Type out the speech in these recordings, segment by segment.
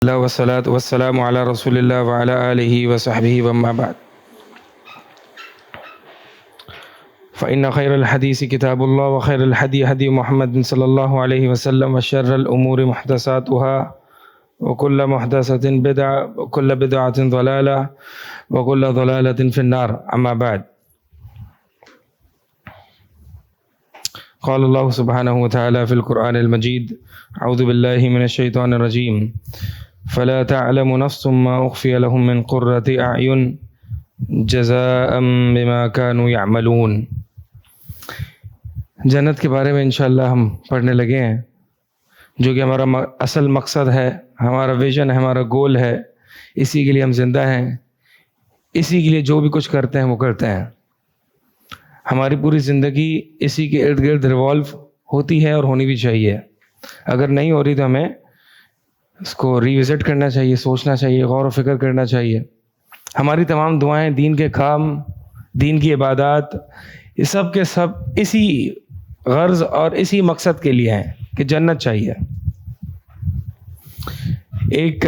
اللہ والصلاة والسلام علی رسول اللہ وعلی آلہ وصحبہ وما بعد فإن خیر الحدیث کتاب اللہ وخیر الحدی حدی محمد صلی اللہ علیہ وسلم وشر الامور محدثاتها وکل محدثۃ بدعہ وکل بدعۃ ضلالہ وکل ضلالۃ فی النار اما بعد قال اللہ سبحانہ وتعالی فی القرآن المجید اعوذ باللہ من الشیطان الرجیم فلا تعلم نفس ما اخفی لهم من قرة اعین جزاء بما كانوا يعملون۔ جنت کے بارے میں انشاءاللہ ہم پڑھنے لگے ہیں، جو کہ ہمارا اصل مقصد ہے، ہمارا ویژن ہے، ہمارا گول ہے، اسی کے لیے ہم زندہ ہیں، اسی کے لیے جو بھی کچھ کرتے ہیں وہ کرتے ہیں۔ ہماری پوری زندگی اسی کے ارد گرد ریوالو ہوتی ہے اور ہونی بھی چاہیے۔ اگر نہیں ہو رہی تو ہمیں اس کو ریوزٹ کرنا چاہیے، سوچنا چاہیے، غور و فکر کرنا چاہیے۔ ہماری تمام دعائیں، دین کے کام، دین کی عبادات، یہ سب کے سب اسی غرض اور اسی مقصد کے لیے ہیں کہ جنت چاہیے۔ ایک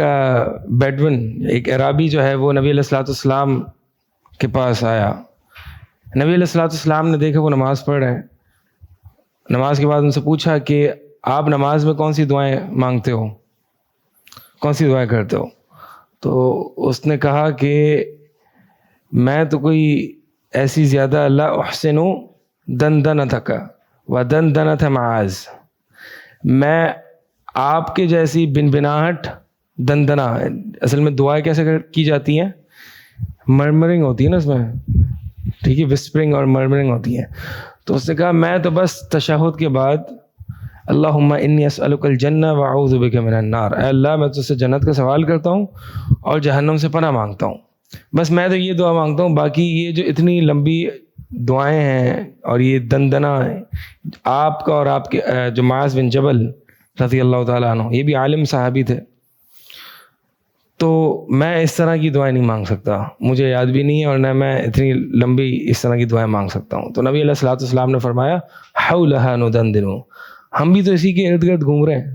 بیڈون، ایک عرابی جو ہے وہ نبی علیہ الصلوۃ والسلام کے پاس آیا۔ نبی علیہ الصلوۃ والسلام نے دیکھا وہ نماز پڑھ رہے ہیں۔ نماز کے بعد ان سے پوچھا کہ آپ نماز میں کون سی دعائیں مانگتے ہو، کون سی دعائیں کرتے ہو؟ تو اس نے کہا کہ میں تو کوئی ایسی زیادہ لا احسن دندنتک ودندنت معاذ، میں آپ کے جیسی بنبناہٹ، دندنا اصل میں دعائیں کیسے کی جاتی ہیں؟ مرمرنگ ہوتی ہے نا اس میں، ٹھیک ہے، وسپرنگ اور مرمرنگ ہوتی ہے۔ تو اس نے کہا میں تو بس تشہد کے بعد اللہم انی اسألک الجنہ واعوذ بک من النار، اے اللہ میں تجھ سے جنت کا سوال کرتا ہوں اور جہنم سے پناہ مانگتا ہوں۔ بس میں تو یہ دعا مانگتا ہوں، باقی یہ جو اتنی لمبی دعائیں ہیں اور یہ دندنا ہے، آپ کا اور آپ کے جو معاذ بن جبل رضی اللہ تعالیٰ عنہ، یہ بھی عالم صحابی تھے، تو میں اس طرح کی دعائیں نہیں مانگ سکتا، مجھے یاد بھی نہیں ہے، اور نہ میں اتنی لمبی اس طرح کی دعائیں مانگ سکتا ہوں۔ تو نبی علیہ الصلوۃ والسلام نے فرمایا حولھا ندندن، ہم بھی تو اسی کے ارد گرد گھوم رہے ہیں،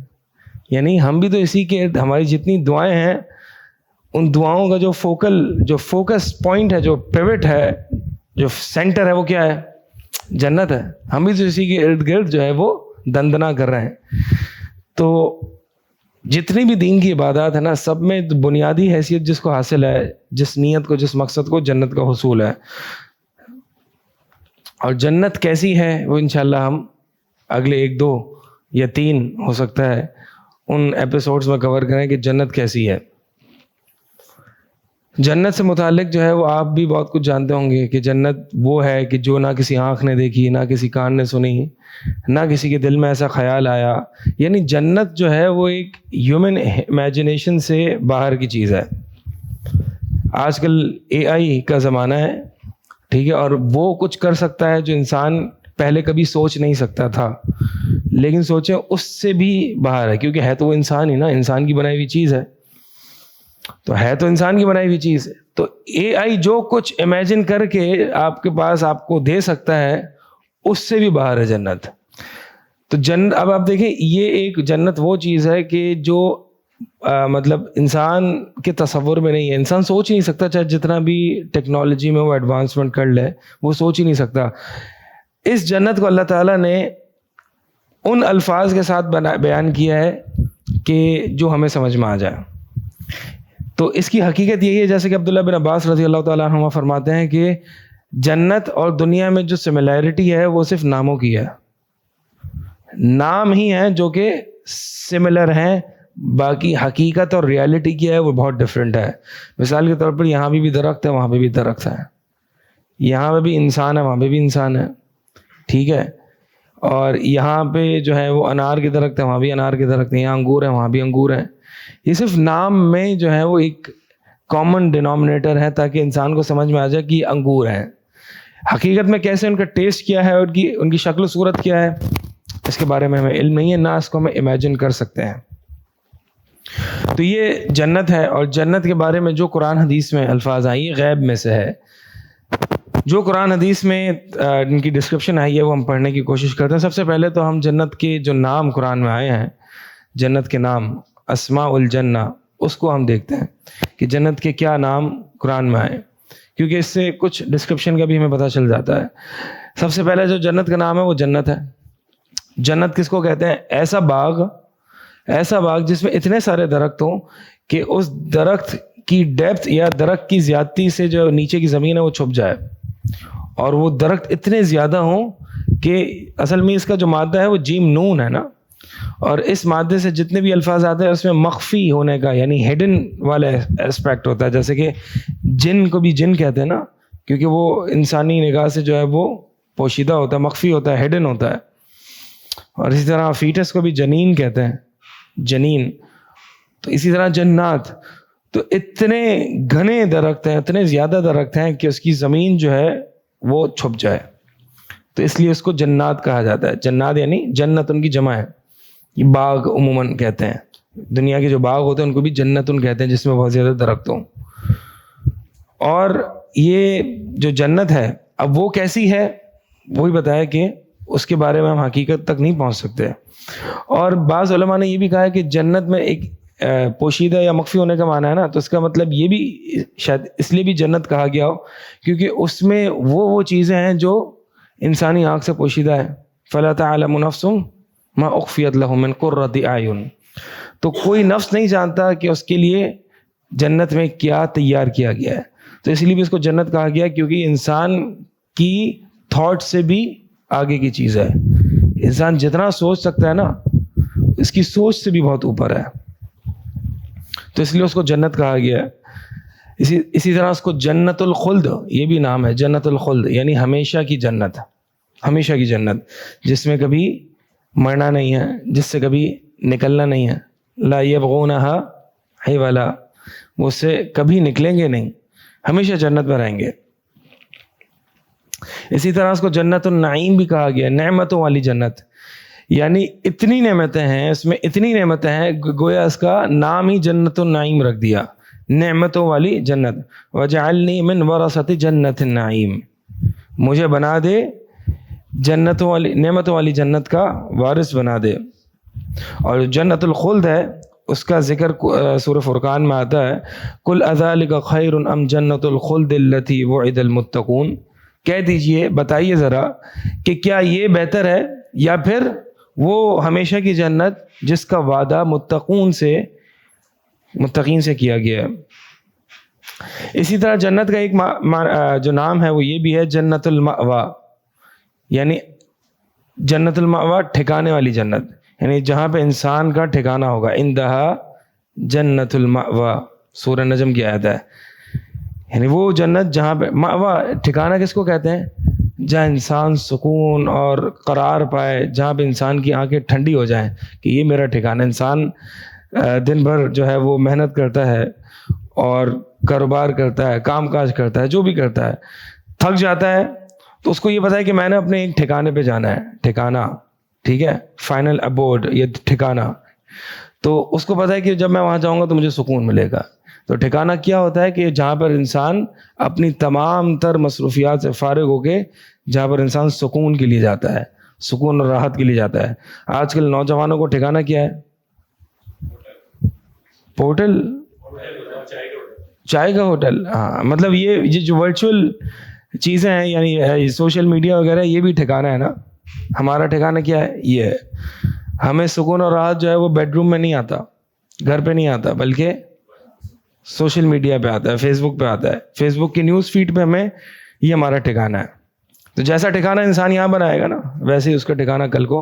یعنی ہم بھی تو اسی کے ارد، ہماری جتنی دعائیں ہیں ان دعاؤں کا جو فوکس پوائنٹ ہے، جو پیوٹ ہے، جو سینٹر ہے، وہ کیا ہے؟ جنت ہے۔ ہم بھی تو اسی کے ارد گرد جو ہے وہ دندنا کر رہے ہیں۔ تو جتنی بھی دین کی عبادات ہے نا، سب میں بنیادی حیثیت جس کو حاصل ہے، جس نیت کو، جس مقصد کو، جنت کا حصول ہے۔ اور جنت کیسی ہے وہ انشاءاللہ ہم اگلے 1 2 یا 3 ہو سکتا ہے ان ایپیسوڈز میں کور کریں کہ جنت کیسی ہے۔ جنت سے متعلق جو ہے وہ آپ بھی بہت کچھ جانتے ہوں گے کہ جنت وہ ہے کہ جو نہ کسی آنکھ نے دیکھی، نہ کسی کان نے سنی، نہ کسی کے دل میں ایسا خیال آیا۔ یعنی جنت جو ہے وہ ایک ہیومن امیجنیشن سے باہر کی چیز ہے۔ آج کل AI کا زمانہ ہے، ٹھیک ہے، اور وہ کچھ کر سکتا ہے جو انسان پہلے کبھی سوچ نہیں سکتا تھا، لیکن سوچیں اس سے بھی باہر ہے، کیونکہ ہے تو وہ انسان ہی نا، انسان کی بنائی ہوئی چیز ہے، تو ہے تو انسان کی بنائی ہوئی چیز ہے۔ تو AI جو کچھ امیجن کر کے آپ کے پاس آپ کو دے سکتا ہے، اس سے بھی باہر ہے جنت۔ تو جنت، اب آپ دیکھیں، یہ ایک جنت وہ چیز ہے کہ جو مطلب انسان کے تصور میں نہیں ہے، انسان سوچ ہی نہیں سکتا، چاہے جتنا بھی ٹیکنالوجی میں وہ ایڈوانسمنٹ کر لے، وہ سوچ ہی نہیں سکتا۔ اس جنت کو اللہ تعالیٰ نے ان الفاظ کے ساتھ بیان کیا ہے کہ جو ہمیں سمجھ میں آ جائے۔ تو اس کی حقیقت یہی ہے، جیسے کہ عبداللہ بن عباس رضی اللہ تعالیٰ عنہ فرماتے ہیں کہ جنت اور دنیا میں جو سملیرٹی ہے وہ صرف ناموں کی ہے، نام ہی ہیں جو کہ سملر ہیں، باقی حقیقت اور ریالٹی کی ہے وہ بہت ڈفرینٹ ہے۔ مثال کے طور پر یہاں بھی درخت ہے، وہاں پہ بھی درخت ہے، یہاں پہ بھی انسان ہے، وہاں پہ بھی انسان ہے، ٹھیک ہے، اور یہاں پہ جو ہے وہ انار کے درخت ہے، وہاں بھی انار کے درخت ہیں، یہاں انگور ہیں، وہاں بھی انگور ہیں۔ یہ صرف نام میں جو ہے وہ ایک کامن ڈینومینیٹر ہے تاکہ انسان کو سمجھ میں آ جائے کہ یہ انگور ہیں۔ حقیقت میں کیسے ان کا ٹیسٹ کیا ہے اور ان کی شکل و صورت کیا ہے، اس کے بارے میں ہمیں علم نہیں ہے، نہ اس کو ہمیں امیجن کر سکتے ہیں۔ تو یہ جنت ہے، اور جنت کے بارے میں جو قرآن حدیث میں الفاظ آئی ہیں غیب میں سے ہے۔ جو قرآن حدیث میں ان کی ڈسکرپشن آئی ہے وہ ہم پڑھنے کی کوشش کرتے ہیں۔ سب سے پہلے تو ہم جنت کے جو نام قرآن میں آئے ہیں، جنت کے نام، اسماء الجنہ، اس کو ہم دیکھتے ہیں کہ جنت کے کیا نام قرآن میں آئے، کیونکہ اس سے کچھ ڈسکرپشن کا بھی ہمیں پتہ چل جاتا ہے۔ سب سے پہلے جو جنت کا نام ہے وہ جنت ہے۔ جنت کس کو کہتے ہیں؟ ایسا باغ جس میں اتنے سارے درخت ہوں کہ اس درخت کی ڈیپتھ یا درخت کی زیادتی سے جو نیچے کی زمین ہے وہ چھپ جائے، اور وہ درخت اتنے زیادہ ہوں کہ اصل میں اس کا جو مادہ ہے وہ جیم نون ہے نا، اور اس مادے سے جتنے بھی الفاظ آتے ہیں اس میں مخفی ہونے کا یعنی ہڈن والا اسپیکٹ ہوتا ہے، جیسے کہ جن کو بھی جن کہتے ہیں نا، کیونکہ وہ انسانی نگاہ سے جو ہے وہ پوشیدہ ہوتا ہے، مخفی ہوتا ہے، ہڈن ہوتا ہے۔ اور اسی طرح فیٹس کو بھی جنین کہتے ہیں، جنین۔ تو اسی طرح جنات، تو اتنے گھنے درخت ہیں، اتنے زیادہ درخت ہیں کہ اس کی زمین جو ہے وہ چھپ جائے، تو اس لیے اس کو جنات کہا جاتا ہے۔ جنات یعنی جنت ان کی جمع ہے، یہ باغ عموماً کہتے ہیں، دنیا کے جو باغ ہوتے ہیں ان کو بھی جنتن کہتے ہیں جس میں بہت زیادہ درخت ہوں۔ اور یہ جو جنت ہے اب وہ کیسی ہے وہی بتایا کہ اس کے بارے میں ہم حقیقت تک نہیں پہنچ سکتے۔ اور بعض علماء نے یہ بھی کہا ہے کہ جنت میں ایک پوشیدہ یا مخفی ہونے کا معنی ہے نا، تو اس کا مطلب یہ بھی شاید اس لیے بھی جنت کہا گیا ہو کیونکہ اس میں وہ چیزیں ہیں جو انسانی آنکھ سے پوشیدہ ہے۔ فَلَا تَعْلَمُ نَفْسٌ مَا أُخْفِيَتْ لَهُم مِّن قُرَّةِ أَعْيُنٍ، تو کوئی نفس نہیں جانتا کہ اس کے لیے جنت میں کیا تیار کیا گیا ہے، تو اس لیے بھی اس کو جنت کہا گیا کیونکہ انسان کی تھاٹ سے بھی آگے کی چیز ہے۔ انسان جتنا سوچ سکتا ہے نا اس کی سوچ سے بھی بہت اوپر ہے، تو اس لیے اس کو جنت کہا گیا ہے۔ اسی طرح اس کو جنت الخلد یہ بھی نام ہے، جنت الخلد یعنی ہمیشہ کی جنت، ہمیشہ کی جنت جس میں کبھی مرنا نہیں ہے، جس سے کبھی نکلنا نہیں ہے۔ لا یبغونها حولا، وہ اس سے کبھی نکلیں گے نہیں، ہمیشہ جنت میں رہیں گے۔ اسی طرح اس کو جنت النعیم بھی کہا گیا، نعمتوں والی جنت، یعنی اتنی نعمتیں ہیں اس میں، اتنی نعمتیں ہیں گویا اس کا نام ہی جنت النعیم رکھ دیا، نعمتوں والی جنت۔ وجعلنی من ورثۃ جنت النعیم، مجھے بنا دے جنتوں والی نعمتوں والی جنت کا وارث بنا دے۔ اور جنت الخلد ہے اس کا ذکر سورہ فرقان میں آتا ہے، قل اذالک خیر ام جنت الخلد التی وعد المتقون، کہہ دیجئے بتائیے ذرا کہ کیا یہ بہتر ہے یا پھر وہ ہمیشہ کی جنت جس کا وعدہ متقین سے کیا گیا ہے۔ اسی طرح جنت کا ایک جو نام ہے وہ یہ بھی ہے جنت المأوا، یعنی جنت المأوا ٹھکانے والی جنت، یعنی جہاں پہ انسان کا ٹھکانہ ہوگا، اندہا جنت المأوا، سورہ نجم کی آیت ہے، یعنی وہ جنت جہاں پہ مأوا، ٹھکانہ کس کو کہتے ہیں؟ جہاں انسان سکون اور قرار پائے، جہاں پہ انسان کی آنکھیں ٹھنڈی ہو جائیں کہ یہ میرا ٹھکانہ۔ انسان دن بھر جو ہے وہ محنت کرتا ہے اور کاروبار کرتا ہے، کام کاج کرتا ہے، جو بھی کرتا ہے، تھک جاتا ہے تو اس کو یہ پتا ہے کہ میں نے اپنے ایک ٹھکانے پہ جانا ہے، ٹھکانہ، ٹھیک ہے، فائنل ابورڈ، یہ ٹھکانہ، تو اس کو پتا ہے کہ جب میں وہاں جاؤں گا تو مجھے سکون ملے گا۔ تو ٹھکانہ کیا ہوتا ہے کہ جہاں پر انسان اپنی تمام تر مصروفیات سے فارغ ہو کے، جہاں پر انسان سکون کے لیے جاتا ہے، سکون اور راحت کے لیے جاتا ہے۔ آج کل نوجوانوں کو ٹھکانہ کیا ہے؟ ہوٹل، چائے کا ہوٹل، ہاں، مطلب یہ جو ورچوئل چیزیں ہیں یعنی سوشل میڈیا وغیرہ، یہ بھی ٹھکانہ ہے نا۔ ہمارا ٹھکانہ کیا ہے؟ یہ ہے، ہمیں سکون اور راحت جو ہے وہ بیڈ روم میں نہیں آتا، گھر پہ نہیں آتا، بلکہ سوشل میڈیا پہ آتا ہے، فیس بک پہ آتا ہے، فیس بک کی نیوز فیڈ پہ ہمیں یہ ہمارا ٹھکانہ ہے۔ تو جیسا ٹھکانہ انسان یہاں بنائے گا نا ویسے ہی اس کا ٹھکانہ کل کو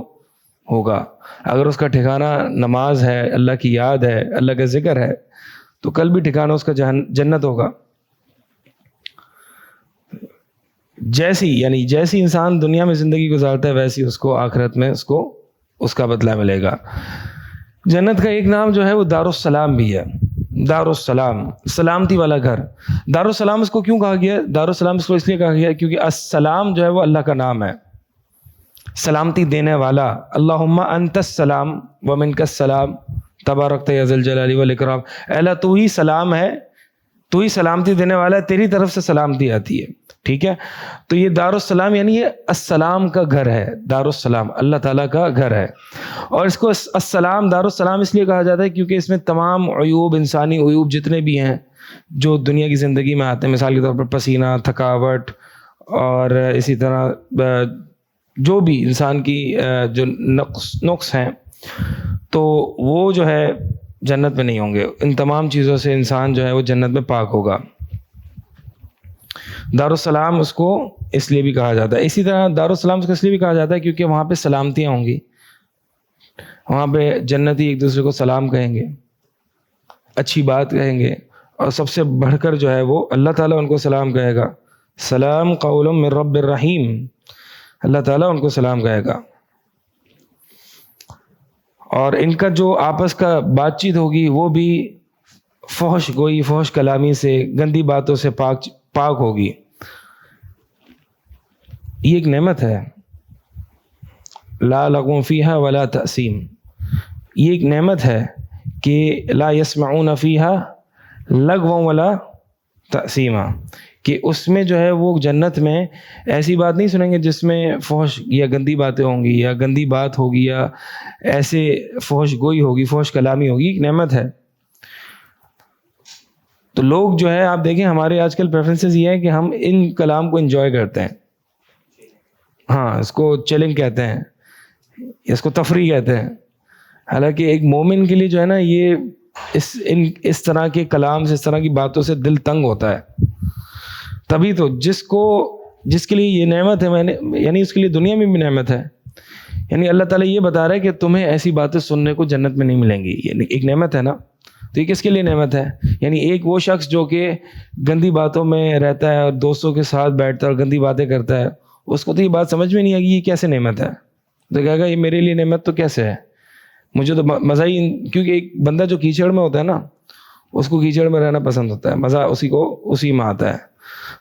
ہوگا۔ اگر اس کا ٹھکانہ نماز ہے، اللہ کی یاد ہے، اللہ کا ذکر ہے، تو کل بھی ٹھکانہ اس کا جنت ہوگا۔ جیسی انسان دنیا میں زندگی گزارتا ہے ویسی اس کو آخرت میں اس کا بدلہ ملے گا۔ جنت کا ایک نام جو ہے وہ دارالسلام بھی ہے، دارالسلام، سلامتی والا گھر۔ دارالسلام اس کو کیوں کہا گیا؟ دارالسلام اس کو اس لیے کہا گیا کیونکہ السلام جو ہے وہ اللہ کا نام ہے، سلامتی دینے والا۔ اللہم انت السلام ومنک السلام تبارکت یا ذی الجلال والاکرام، اے اللہ تو ہی سلام ہے، تو ہی سلامتی دینے والا ہے, تیری طرف سے سلامتی آتی ہے. ٹھیک ہے, تو یہ دارالسلام یعنی یہ السلام کا گھر ہے. دارالسلام اللہ تعالیٰ کا گھر ہے, اور اس کو السلام دارالسلام اس لیے کہا جاتا ہے کیونکہ اس میں تمام عیوب, انسانی عیوب جتنے بھی ہیں جو دنیا کی زندگی میں آتے ہیں, مثال کے طور پر پسینہ, تھکاوٹ, اور اسی طرح جو بھی انسان کی جو نقص ہیں, تو وہ جو ہے جنت میں نہیں ہوں گے. ان تمام چیزوں سے انسان جو ہے وہ جنت میں پاک ہوگا. دارالسلام اس کو اس لیے بھی کہا جاتا ہے. اسی طرح دارالسلام اس کو اس لیے بھی کہا جاتا ہے کیونکہ وہاں پہ سلامتیاں ہوں گی. وہاں پہ جنتی ایک دوسرے کو سلام کہیں گے, اچھی بات کہیں گے, اور سب سے بڑھ کر جو ہے وہ اللہ تعالیٰ ان کو سلام کہے گا. سلام قول من رب الرحیم, اللہ تعالیٰ ان کو سلام کہے گا. اور ان کا جو آپس کا بات چیت ہوگی وہ بھی فحش گوئی, فحش کلامی سے, گندی باتوں سے پاک ہوگی. یہ ایک نعمت ہے. لا لغو فیہا ولا تأثیم, یہ ایک نعمت ہے کہ لا یسمعون فیہا لغوا ولا تأثیما, کہ اس میں جو ہے وہ جنت میں ایسی بات نہیں سنیں گے جس میں فحش یا گندی باتیں ہوں گی, یا گندی بات ہوگی, یا ایسے فحش گوئی ہوگی, فحش کلامی ہوگی. ایک نعمت ہے. تو لوگ جو ہے آپ دیکھیں ہمارے آج کل پریفرنسز یہ ہے کہ ہم ان کلام کو انجوائے کرتے ہیں. ہاں, اس کو چیلنج کہتے ہیں, اس کو تفریح کہتے ہیں. حالانکہ ایک مومن کے لیے جو ہے نا یہ اس طرح کے کلام سے, اس طرح کی باتوں سے دل تنگ ہوتا ہے. تبھی تو جس کے لیے یہ نعمت ہے, یعنی اس کے لیے دنیا میں بھی نعمت ہے. یعنی اللہ تعالیٰ یہ بتا رہا ہے کہ تمہیں ایسی باتیں سننے کو جنت میں نہیں ملیں گی. یہ ایک نعمت ہے نا. تو یہ کس کے لیے نعمت ہے؟ یعنی ایک وہ شخص جو کہ گندی باتوں میں رہتا ہے اور دوستوں کے ساتھ بیٹھتا ہے اور گندی باتیں کرتا ہے, اس کو تو یہ بات سمجھ میں نہیں آئے گی یہ کیسے نعمت ہے. تو کہے گا یہ میرے لیے نعمت تو کیسے ہے, مجھے تو مزہ ہی, کیونکہ ایک بندہ جو کیچڑ میں ہوتا ہے نا, اس کو کیچڑ میں رہنا پسند ہوتا ہے, مزہ اسی میں آتا ہے.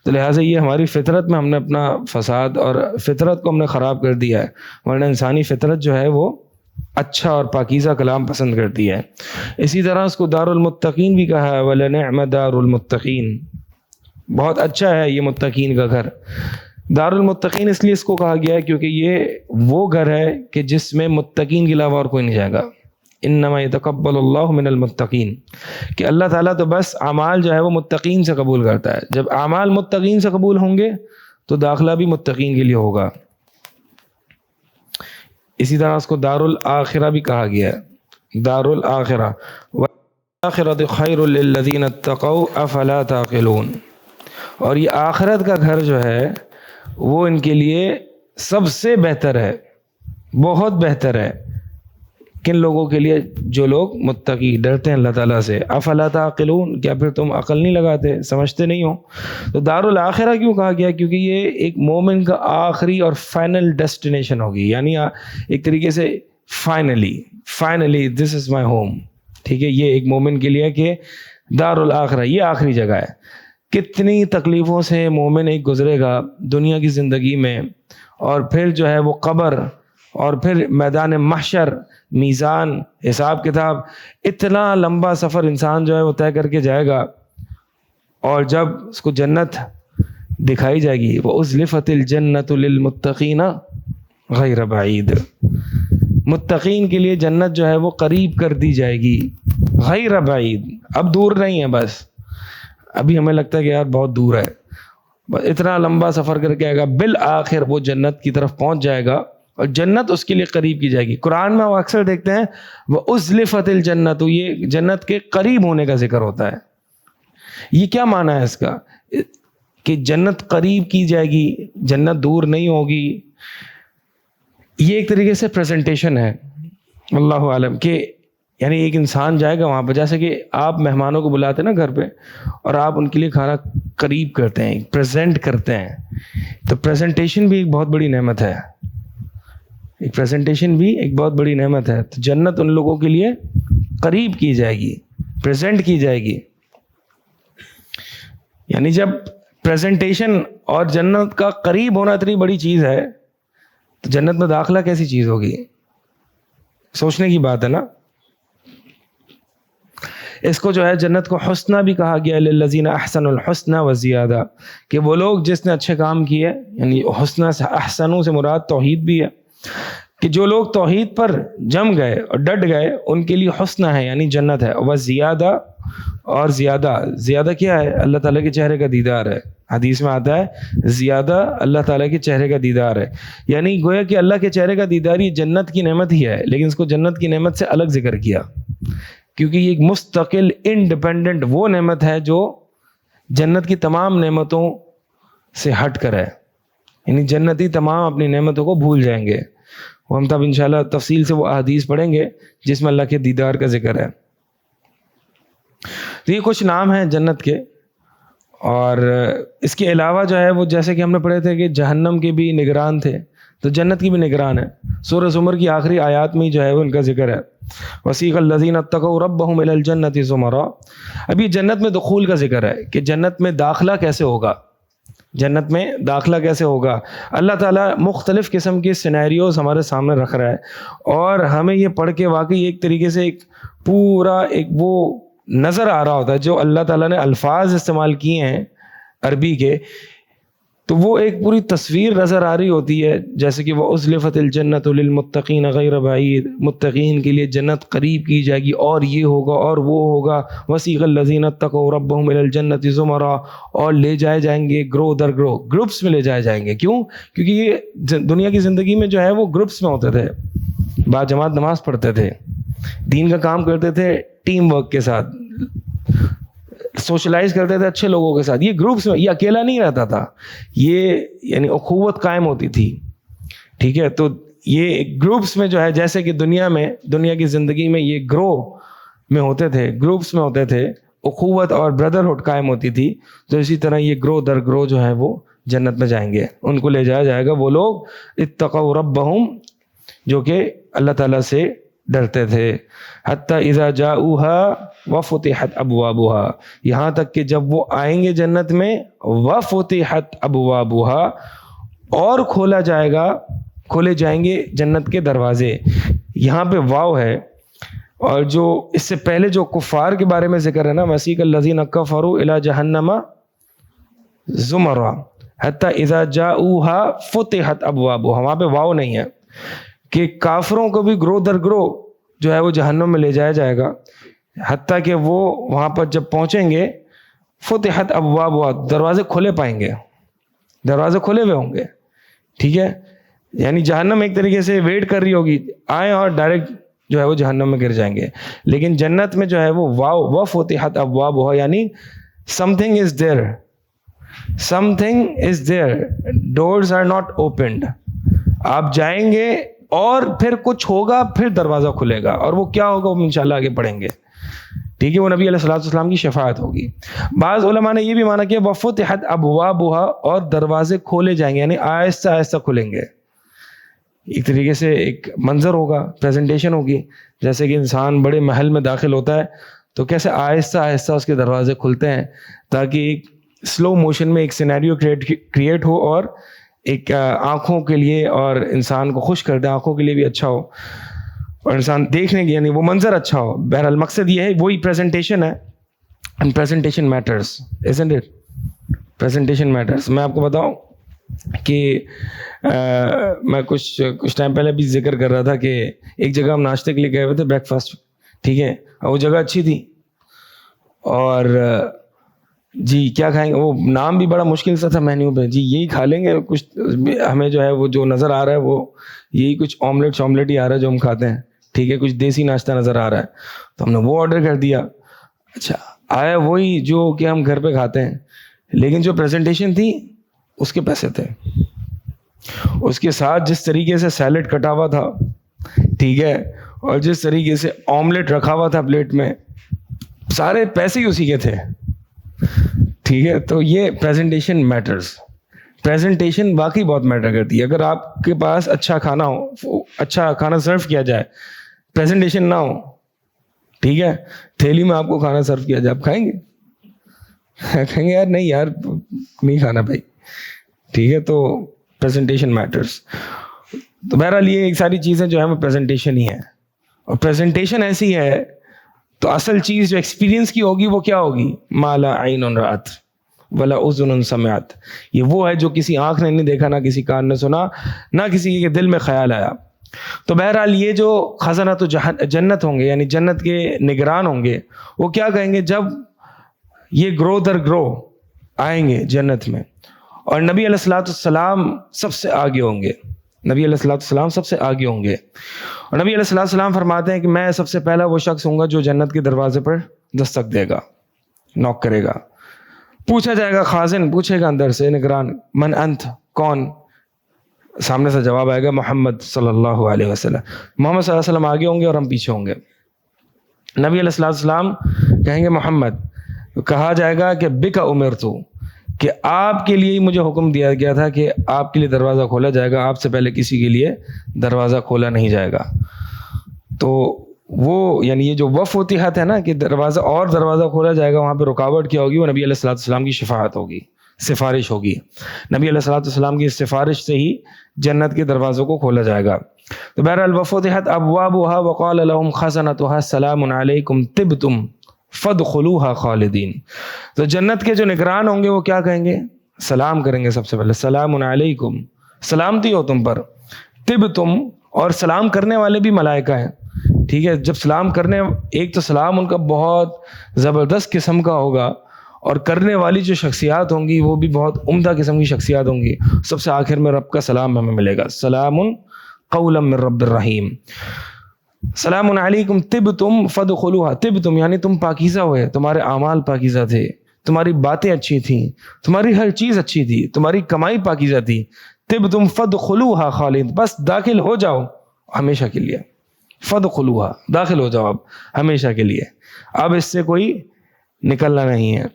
تو لہٰذا یہ ہماری فطرت میں ہم نے اپنا فساد اور فطرت کو ہم نے خراب کر دیا ہے, ورنہ انسانی فطرت جو ہے وہ اچھا اور پاکیزہ کلام پسند کرتی ہے. اسی طرح اس کو دار المتقین بھی کہا ہے, وَلَنِعْمَ دَارُ الْمُتَّقِينَ, بہت اچھا ہے یہ متقین کا گھر. دار المتقین اس لیے اس کو کہا گیا ہے کیونکہ یہ وہ گھر ہے کہ جس میں متقین کے علاوہ اور کوئی نہیں جائے گا. انما یتقبل اللہ من المتقین, کہ اللہ تعالیٰ تو بس اعمال جو ہے وہ متقین سے قبول کرتا ہے. جب اعمال متقین سے قبول ہوں گے تو داخلہ بھی متقین کے لیے ہوگا. اسی طرح اس کو دار الآخرہ بھی کہا گیا ہے. دار الآخرہ, والآخرۃ خیر للذین اتقوا افلا تعقلون, اور یہ آخرت کا گھر جو ہے وہ ان کے لیے سب سے بہتر ہے, بہت بہتر ہے. کن لوگوں کے لیے؟ جو لوگ متقی, ڈرتے ہیں اللہ تعالیٰ سے. افلا تعقلون, کیا پھر تم عقل نہیں لگاتے, سمجھتے نہیں ہو؟ تو دار الآخرہ کیوں کہا گیا؟ کیونکہ یہ ایک مومن کا آخری اور فائنل ڈیسٹینیشن ہوگی, یعنی ایک طریقے سے finally this is my home. ٹھیک ہے, یہ ایک مومن کے لیے کہ دار الآخرہ یہ آخری جگہ ہے. کتنی تکلیفوں سے مومن ایک گزرے گا دنیا کی زندگی میں, اور پھر جو ہے وہ قبر, اور پھر میدان محشر, میزان, حساب کتاب, اتنا لمبا سفر انسان جو ہے وہ طے کر کے جائے گا. اور جب اس کو جنت دکھائی جائے گی, وَأُزْلِفَتِ الْجَنَّةُ لِلْمُتَّقِينَ غَيْرَ بَعِيدٍ, متقین کے لیے جنت جو ہے وہ قریب کر دی جائے گی. غیر بعید, اب دور نہیں ہے. بس ابھی ہمیں لگتا ہے کہ یار بہت دور ہے, اتنا لمبا سفر کر کے آئے گا, بالآخر وہ جنت کی طرف پہنچ جائے گا اور جنت اس کے لیے قریب کی جائے گی. قرآن میں وہ اکثر دیکھتے ہیں وَأُزْلِفَتِ الْجَنَّةُ, یہ جنت کے قریب ہونے کا ذکر ہوتا ہے. یہ کیا معنی ہے اس کا کہ جنت قریب کی جائے گی, جنت دور نہیں ہوگی؟ یہ ایک طریقے سے پریزنٹیشن ہے, اللہ عالم, کہ یعنی ایک انسان جائے گا وہاں پہ, جیسے کہ آپ مہمانوں کو بلاتے ہیں نا گھر پہ, اور آپ ان کے لیے کھانا قریب کرتے ہیں, پریزنٹ کرتے ہیں. تو پریزنٹیشن بھی ایک بہت بڑی نعمت ہے, پریزنٹیشن بھی ایک بہت بڑی نعمت ہے. تو جنت ان لوگوں کے لیے قریب کی جائے گی, پریزنٹ کی جائے گی. یعنی جب پریزنٹیشن اور جنت کا قریب ہونا اتنی بڑی چیز ہے تو جنت میں داخلہ کیسی چیز ہوگی؟ سوچنے کی بات ہے نا. اس کو جو ہے جنت کو حسنہ بھی کہا گیا، للذین احسنوا الحسنى وزیادہ، کہ وہ لوگ جس نے اچھے کام کیے، یعنی حسنہ سے احسنوا سے مراد توحید بھی ہے، کہ جو لوگ توحید پر جم گئے اور ڈٹ گئے ان کے لیے حسنہ ہے یعنی جنت ہے، وزیادہ، اور زیادہ، زیادہ کیا ہے؟ اللہ تعالیٰ کے چہرے کا دیدار ہے، حدیث میں آتا ہے زیادہ اللہ تعالیٰ کے چہرے کا دیدار ہے، یعنی گویا کہ اللہ کے چہرے کا دیدار یہ جنت کی نعمت ہی ہے، لیکن اس کو جنت کی نعمت سے الگ ذکر کیا، کیونکہ یہ ایک مستقل انڈیپینڈنٹ وہ نعمت ہے جو جنت کی تمام نعمتوں سے ہٹ کر ہے، یعنی جنتی تمام اپنی نعمتوں کو بھول جائیں گے، وہ ہم تب انشاءاللہ تفصیل سے وہ احادیث پڑھیں گے جس میں اللہ کے دیدار کا ذکر ہے۔ تو یہ کچھ نام ہیں جنت کے، اور اس کے علاوہ جو ہے وہ جیسے کہ ہم نے پڑھے تھے کہ جہنم کے بھی نگران تھے، تو جنت کی بھی نگران ہے، سورہ زمر کی آخری آیات میں جو ہے وہ ان کا ذکر ہے، وسیق الذین اتقوا ربهم الی الجنۃ زمرا۔ اب یہ جنت میں دخول کا ذکر ہے کہ جنت میں داخلہ کیسے ہوگا، جنت میں داخلہ کیسے ہوگا۔ اللہ تعالیٰ مختلف قسم کے سینیریوز ہمارے سامنے رکھ رہا ہے، اور ہمیں یہ پڑھ کے واقعی ایک طریقے سے ایک پورا ایک وہ نظر آ رہا ہوتا ہے، جو اللہ تعالیٰ نے الفاظ استعمال کیے ہیں عربی کے، تو وہ ایک پوری تصویر نظر آ رہی ہوتی ہے، جیسے کہ وَأُزْلِفَتِ الْجَنَّةُ لِلْمُتَّقِينَ غَيْرَ بَعِيدٍ، متقین کے لیے جنت قریب کی جائے گی، اور یہ ہوگا اور وہ ہوگا، وَسِيقَ الَّذِينَ اتَّقَوْا رَبَّهُمْ إِلَى الْجَنَّةِ زُمَرًا، اور لے جائے جائیں گے گرو در گرو، گروپس میں لے جائے جائیں گے۔ کیوں؟ کیونکہ یہ دنیا کی زندگی میں جو ہے وہ گروپس میں ہوتے تھے، باجماعت نماز پڑھتے تھے، دین کا کام کرتے تھے ٹیم ورک کے ساتھ، سوشلائز کرتے تھے اچھے لوگوں کے ساتھ، یہ گروپس میں، یہ اکیلا نہیں رہتا تھا، یہ یعنی اخوت قائم ہوتی تھی، ٹھیک ہے۔ تو یہ گروپس میں جو ہے، جیسے کہ دنیا میں، دنیا کی زندگی میں یہ گرو میں ہوتے تھے، گروپس میں ہوتے تھے، اخوت اور بردرہڈ قائم ہوتی تھی، تو اسی طرح یہ گرو در گرو جو ہے وہ جنت میں جائیں گے، ان کو لے جایا جائے گا وہ لوگ اتقوا ربہم، جو کہ اللہ تعالیٰ سے ڈرتے تھے، حتیٰ اذا جاؤوها وفتحت ابوابها، یہاں تک کہ جب وہ آئیں گے جنت میں، وفتحت ابوابها، اور کھولا جائے گا، کھولے جائیں گے جنت کے دروازے، یہاں پہ واو ہے، اور جو اس سے پہلے جو کفار کے بارے میں ذکر ہے نا، وسیق الذین کفروا الی جہنم زمرا حتیٰ اذا جاؤوها فتحت ابوابها، وہاں پہ واو نہیں ہے، کہ کافروں کو بھی گرو در گرو جو ہے وہ جہنم میں لے جایا جائے گا، حتیٰ کہ وہ وہاں پر جب پہنچیں گے، فتحت ابوابها، دروازے کھلے پائیں گے، دروازے کھلے ہوئے ہوں گے، ٹھیک ہے، یعنی جہنم ایک طریقے سے ویٹ کر رہی ہوگی، آئیں اور ڈائریکٹ جو ہے وہ جہنم میں گر جائیں گے، لیکن جنت میں جو ہے وہ واو وفتحت ابوابها، یعنی something is there، something is there، doors are not opened، آپ جائیں گے اور پھر کچھ ہوگا، پھر دروازہ کھلے گا، اور وہ کیا ہوگا وہ انشاءاللہ آگے پڑھیں گے، ٹھیک ہے، وہ نبی علیہ الصلوۃ والسلام کی شفاعت ہوگی۔ بعض علماء نے یہ بھی مانا کہ وفتحت ابوابها، اور دروازے کھولے جائیں گے، یعنی آہستہ آہستہ کھلیں گے، ایک طریقے سے ایک منظر ہوگا، پریزنٹیشن ہوگی، جیسے کہ انسان بڑے محل میں داخل ہوتا ہے تو کیسے آہستہ آہستہ اس کے دروازے کھلتے ہیں، تاکہ ایک سلو موشن میں ایک سینیریو کریٹ ہو، اور ایک آنکھوں کے لیے اور انسان کو خوش کر دے، آنکھوں کے لیے بھی اچھا ہو، اور انسان دیکھنے کی یعنی وہ منظر اچھا ہو۔ بہرحال مقصد یہ ہے، وہی پریزنٹیشن ہے، and presentation matters, isn't it؟ Presentation matters. میں آپ کو بتاؤں کہ میں کچھ ٹائم پہلے بھی ذکر کر رہا تھا کہ ایک جگہ ہم ناشتے کے لیے گئے ہوئے تھے، بریک فاسٹ، ٹھیک ہے، اور وہ جگہ اچھی تھی، اور جی کیا کھائیں گے، وہ نام بھی بڑا مشکل سا تھا مینیو پہ، جی یہی کھا لیں گے، کچھ ہمیں جو ہے وہ جو نظر آ رہا ہے وہ یہی کچھ آملیٹ ہی آ رہا ہے جو ہم کھاتے ہیں، ٹھیک ہے، کچھ دیسی ناشتہ نظر آ رہا ہے، تو ہم نے وہ آرڈر کر دیا، اچھا آیا وہی جو کہ ہم گھر پہ کھاتے ہیں، لیکن جو پریزنٹیشن تھی اس کے پیسے تھے، اس کے ساتھ جس طریقے سے سیلڈ کٹا ہوا تھا، ٹھیک ہے، اور جس طریقے سے آملیٹ رکھا ہوا تھا پلیٹ میں، سارے پیسے ہی اسی کے تھے، ٹھیک ہے۔ تو یہ پریزنٹیشن میٹرز، پریزنٹیشن واقعی بہت میٹر کرتی ہے۔ اگر آپ کے پاس اچھا کھانا ہو، اچھا کھانا سرو کیا جائے، پریزنٹیشن نہ ہو، ٹھیک ہے، تھیلی میں آپ کو کھانا سرو کیا جائے، آپ کھائیں گے؟ کہیں گے یار نہیں یار نہیں کھانا بھائی، ٹھیک ہے۔ تو پریزنٹیشن میٹرز۔ تو بہرحال یہ ایک ساری چیزیں جو ہے وہ پریزنٹیشن ہی ہے، اور پریزنٹیشن ایسی ہے تو اصل چیز جو ایکسپیرینس کی ہوگی وہ کیا ہوگی؟ ما لا عین رأت ولا اذن سمعت، یہ وہ ہے جو کسی آنکھ نے نہیں دیکھا، نہ کسی کان نے سنا، نہ کسی کے دل میں خیال آیا۔ تو بہرحال یہ جو خزانۃ جنت ہوں گے، یعنی جنت کے نگران ہوں گے، وہ کیا کہیں گے جب یہ گرو در گرو آئیں گے جنت میں، اور نبی علیہ الصلوۃ والسلام سب سے آگے ہوں گے، نبی علیہ الصلوۃ والسلام سب سے آگے ہوں گے، اور نبی علیہ الصلوۃ والسلام فرماتے ہیں کہ میں سب سے پہلا وہ شخص ہوں گا جو جنت کے دروازے پر دستک دے گا، نوک کرے گا۔ پوچھا جائے گا، خازن پوچھے گا اندر سے، نگران، من انت، کون؟ سامنے سے جواب آئے گا محمد صلی اللہ علیہ وسلم، محمد صلی اللہ علیہ وسلم آگے ہوں گے اور ہم پیچھے ہوں گے۔ نبی علیہ الصلوۃ والسلام کہیں گے محمد، کہا جائے گا کہ بک امرت، کہ آپ کے لیے ہی مجھے حکم دیا گیا تھا کہ آپ کے لیے دروازہ کھولا جائے گا، آپ سے پہلے کسی کے لیے دروازہ کھولا نہیں جائے گا۔ تو وہ یعنی یہ جو وفتحت ہے نا کہ دروازہ کھولا جائے گا، وہاں پہ رکاوٹ کیا ہوگی؟ وہ نبی علیہ الصلوۃ والسلام کی شفاعت ہوگی، سفارش ہوگی۔ نبی علیہ الصلوۃ والسلام کی سفارش سے ہی جنت کے دروازوں کو کھولا جائے گا۔ تو بہرحال وفتحت ابوابها وقال لهم خزنتها السلام علیکم طبتم فادخلوها خالدین۔ تو جنت کے جو نگران ہوں گے وہ کیا کہیں گے؟ سلام کریں گے سب سے پہلے، سلام علیکم، سلامتی ہو تم پر، طبتم، اور سلام کرنے والے بھی ملائکہ ہیں، ٹھیک ہے؟ جب سلام کرنے، ایک تو سلام ان کا بہت زبردست قسم کا ہوگا، اور کرنے والی جو شخصیات ہوں گی وہ بھی بہت عمدہ قسم کی شخصیات ہوں گی۔ سب سے آخر میں رب کا سلام ہمیں ملے گا، سلام قولا من رب الرحیم، سلام علیکم طبتم فادخلوها، طبتم یعنی تم پاکیزہ ہوئے، تمہارے اعمال پاکیزہ تھے، تمہاری باتیں اچھی تھیں، تمہاری ہر چیز اچھی تھی، تمہاری کمائی پاکیزہ تھی، طبتم فادخلوها خالد، بس داخل ہو جاؤ ہمیشہ کے لیے، فادخلوها داخل ہو جاؤ اب ہمیشہ کے لیے، اب اس سے کوئی نکلنا نہیں ہے۔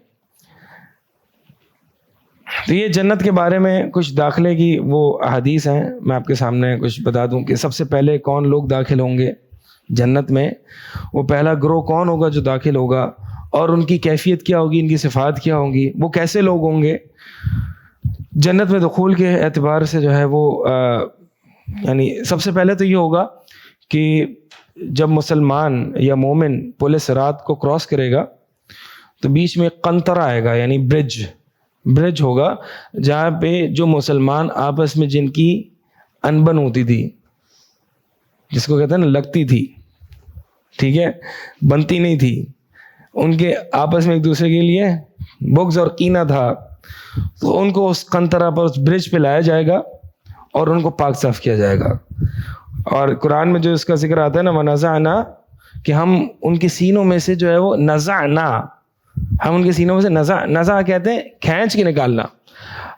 تو یہ جنت کے بارے میں کچھ داخلے کی وہ احادیث ہیں، میں آپ کے سامنے کچھ بتا دوں کہ سب سے پہلے کون لوگ داخل ہوں گے جنت میں، وہ پہلا گروہ کون ہوگا جو داخل ہوگا، اور ان کی کیفیت کیا ہوگی، ان کی صفات کیا ہوں گی، وہ کیسے لوگ ہوں گے۔ جنت میں دخول کے اعتبار سے جو ہے وہ یعنی سب سے پہلے تو یہ ہوگا کہ جب مسلمان یا مومن پل صراط کو کراس کرے گا تو بیچ میں ایک قنطرہ آئے گا، یعنی برج ہوگا، جہاں پہ جو مسلمان آپس میں جن کی انبن ہوتی تھی، جس کو کہتے ہیں نا لگتی تھی، ٹھیک ہے، بنتی نہیں تھی، ان کے آپس میں ایک دوسرے کے لیے بغض اور کینہ تھا، تو ان کو اس قنطرہ پر، اس برج پہ لایا جائے گا اور ان کو پاک صاف کیا جائے گا۔ اور قرآن میں جو اس کا ذکر آتا ہے نا وَنَزَعْنَا، کہ ہم ان کے سینوں میں سے جو ہے وہ نزعنا، ہم ان کے سینوں میں سے نزع کہتے ہیں کھینچ کے نکالنا،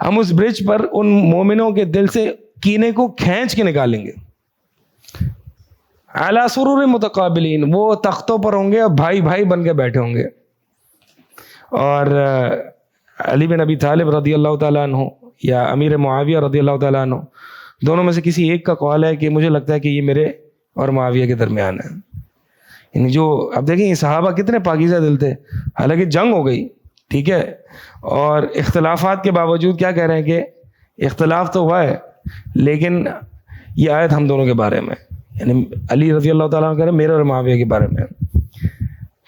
ہم اس برج پر ان مومنوں کے دل سے کینے کو کھینچ کے نکالیں گے۔ علی سرور متقابلین، وہ تختوں پر ہوں گے اور بھائی بھائی بن کے بیٹھے ہوں گے۔ اور علی بن ابی طالب رضی اللہ تعالیٰ عنہ یا امیر معاویہ رضی اللہ تعالیٰ عنہ، دونوں میں سے کسی ایک کا قول ہے کہ مجھے لگتا ہے کہ یہ میرے اور معاویہ کے درمیان ہے۔ یعنی جو اب دیکھیں یہ صحابہ کتنے پاکیزہ دل تھے، حالانکہ جنگ ہو گئی، ٹھیک ہے، اور اختلافات کے باوجود کیا کہہ رہے ہیں کہ اختلاف تو ہوا ہے لیکن یہ آیت ہم دونوں کے بارے میں، یعنی علی رضی اللہ تعالیٰ عنہ کہہ رہے ہیں میرے اور معاویہ کے بارے میں۔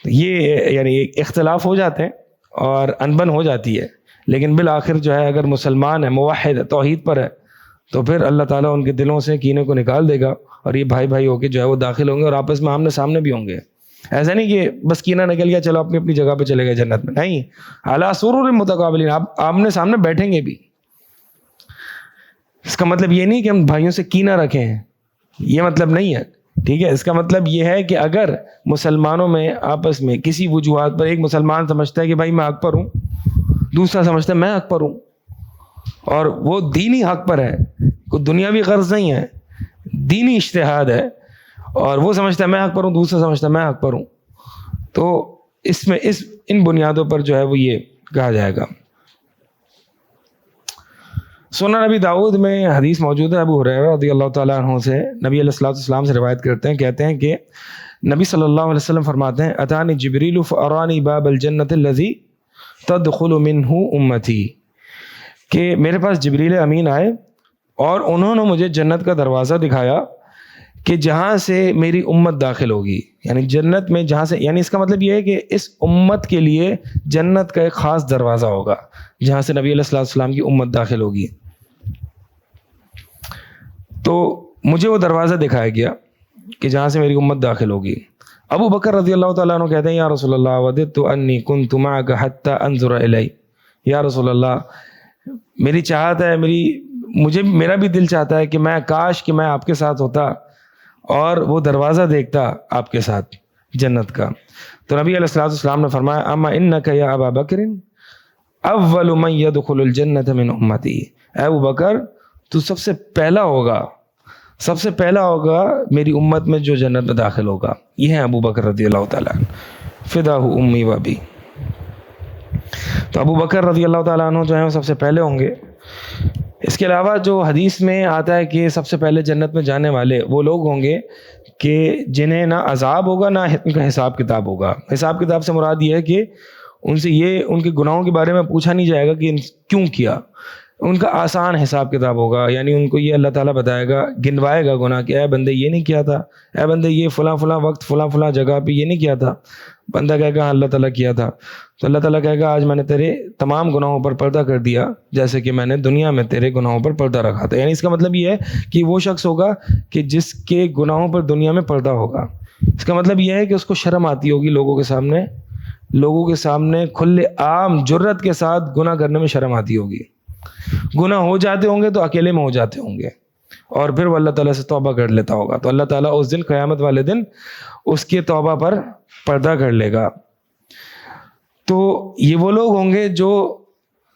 یہ یعنی اختلاف ہو جاتے ہیں اور انبن ہو جاتی ہے، لیکن بالآخر جو ہے اگر مسلمان ہے، موحد ہے، توحید پر ہے، تو پھر اللہ تعالیٰ ان کے دلوں سے کینے کو نکال دے گا اور یہ بھائی بھائی ہو کے جو ہے وہ داخل ہوں گے اور آپس میں آمنے سامنے بھی ہوں گے۔ ایسا نہیں کہ بس کینہ نکل گیا چلو اپنی اپنی جگہ پہ چلے گئے جنت میں، نہیں، علی سرور متقابلین، آپ آمنے سامنے بیٹھیں گے بھی۔ اس کا مطلب یہ نہیں کہ ہم بھائیوں سے کینہ رکھیں، یہ مطلب نہیں ہے، ٹھیک ہے۔ اس کا مطلب یہ ہے کہ اگر مسلمانوں میں آپس میں کسی وجوہات پر ایک مسلمان سمجھتا ہے کہ بھائی میں حق پر ہوں، دوسرا سمجھتا ہے میں حق پر ہوں، اور وہ دینی حق پر ہے، کوئی دنیاوی غرض نہیں ہے، دینی اجتہاد ہے، اور وہ سمجھتا ہے میں حق پر ہوں، دوسرا سمجھتا ہے میں حق پر ہوں، تو اس میں ان بنیادوں پر جو ہے وہ یہ کہا جائے گا۔ سنن نبی داؤد میں حدیث موجود ہے، ابو ہریرہ رضی اللہ تعالیٰ عنہ سے نبی علیہ الصلوۃ والسلام سے روایت کرتے ہیں، کہتے ہیں کہ نبی صلی اللہ علیہ وسلم فرماتے ہیں اتانی جبریل فارانی باب الجنت الذی تدخل منہ امتی، کہ میرے پاس جبریل امین آئے اور انہوں نے مجھے جنت کا دروازہ دکھایا کہ جہاں سے میری امت داخل ہوگی، یعنی جنت میں جہاں سے، یعنی اس کا مطلب یہ ہے کہ اس امت کے لیے جنت کا ایک خاص دروازہ ہوگا جہاں سے نبی علیہ الصلوۃ والسلام کی امت داخل ہوگی. تو مجھے وہ دروازہ دکھایا گیا کہ جہاں سے میری امت داخل ہوگی. ابو بکر رضی اللہ تعالیٰ عنہ کہتے ہیں یا رسول اللہ وددت انی کنت معک حتی انظر الی. یا رسول اللہ، میری چاہت ہے، میرا بھی دل چاہتا ہے کہ میں کاش کہ میں آپ کے ساتھ ہوتا اور وہ دروازہ دیکھتا آپ کے ساتھ جنت کا. تو نبی علیہ الصلوۃ والسلام نے فرمایا اما انک یا ابا بکر اول من يدخل الجنت من امتی. اے ابو بکر، تو سب سے پہلا ہوگا میری امت میں جو جنت میں داخل ہوگا. یہ ہیں ابو بکر رضی اللہ تعالیٰ فداہ امی و ابی. تو ابو بکر رضی اللہ تعالیٰ عنہ جو ہیں وہ سب سے پہلے ہوں گے. اس کے علاوہ جو حدیث میں آتا ہے کہ سب سے پہلے جنت میں جانے والے وہ لوگ ہوں گے کہ جنہیں نہ عذاب ہوگا نہ ان کا حساب کتاب ہوگا. حساب کتاب سے مراد یہ ہے کہ ان سے ان کے گناہوں کے بارے میں پوچھا نہیں جائے گا کہ کیوں کیا. ان کا آسان حساب کتاب ہوگا، یعنی ان کو یہ اللہ تعالیٰ بتائے گا، گنوائے گا گناہ کہ اے بندے یہ نہیں کیا تھا، اے بندے یہ فلاں فلاں وقت فلاں فلاں جگہ پہ یہ نہیں کیا تھا. بندہ کہے گا اللہ تعالیٰ کیا تھا. تو اللہ تعالیٰ کہے گا آج میں نے تیرے تمام گناہوں پر پردہ کر دیا جیسے کہ میں نے دنیا میں تیرے گناہوں پر پردہ رکھا تھا. یعنی اس کا مطلب یہ ہے کہ وہ شخص ہوگا کہ جس کے گناہوں پر دنیا میں پردہ ہوگا. اس کا مطلب یہ ہے کہ اس کو شرم آتی ہوگی لوگوں کے سامنے کھلے عام جرت کے ساتھ گناہ کرنے میں شرم آتی ہوگی. گناہ ہو جاتے ہوں گے تو اکیلے میں ہو جاتے ہوں گے اور پھر وہ اللہ تعالیٰ سے توبہ کر لیتا ہوگا. تو اللہ تعالیٰ اس دن قیامت والے دن اس کے توبہ پر پردہ کر لے گا. تو یہ وہ لوگ ہوں گے جو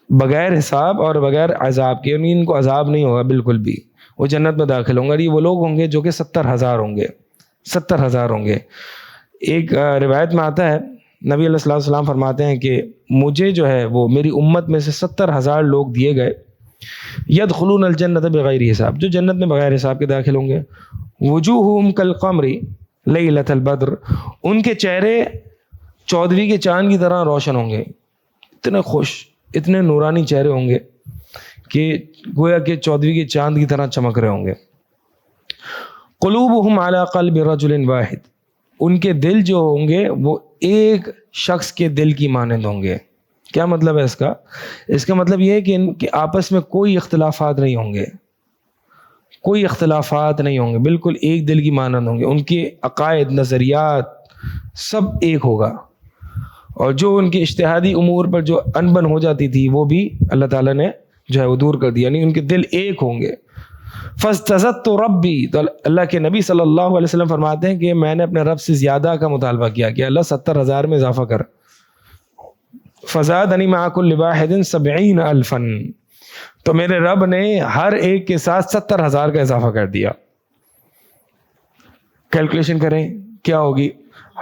بغیر حساب اور بغیر عذاب کے، ان کو عذاب نہیں ہوگا بالکل بھی، وہ جنت میں داخل ہوں گے. اور یہ وہ لوگ ہوں گے جو کہ 70,000 ہوں گے. 70,000 ہوں گے. ایک روایت میں آتا ہے نبی علیہ الصلوۃ والسلام فرماتے ہیں کہ مجھے جو ہے وہ میری امت میں سے 70,000 لوگ دیے گئے یدخلون الجنت بغیر حساب، جو جنت میں بغیر حساب کے داخل ہوں گے. وجوہہم کالقمر لیلۃ البدر، ان کے چہرے 14ویں کے چاند کی طرح روشن ہوں گے. اتنے خوش، اتنے نورانی چہرے ہوں گے کہ گویا کہ 14ویں کے چاند کی طرح چمک رہے ہوں گے. قلوبہم علی قلب رجل واحد، ان کے دل جو ہوں گے وہ ایک شخص کے دل کی مانند ہوں گے. کیا مطلب ہے اس کا؟ اس کا مطلب یہ ہے کہ ان کے آپس میں کوئی اختلافات نہیں ہوں گے، بالکل ایک دل کی مانند ہوں گے. ان کے عقائد، نظریات سب ایک ہوگا. اور جو ان کے اجتہادی امور پر جو انبن ہو جاتی تھی وہ بھی اللہ تعالیٰ نے جو ہے وہ دور کر دیا، یعنی ان کے دل ایک ہوں گے. فاستزدت ربی، تو اللہ کے نبی صلی اللہ علیہ وسلم فرماتے ہیں کہ میں نے اپنے رب سے زیادہ کا مطالبہ کیا کہ اللہ 70,000 میں اضافہ کر. فزادنی مع کل واحد 70,000، تو میرے رب نے ہر ایک کے ساتھ 70,000 کا اضافہ کر دیا. کیلکولیشن کریں کیا ہوگی،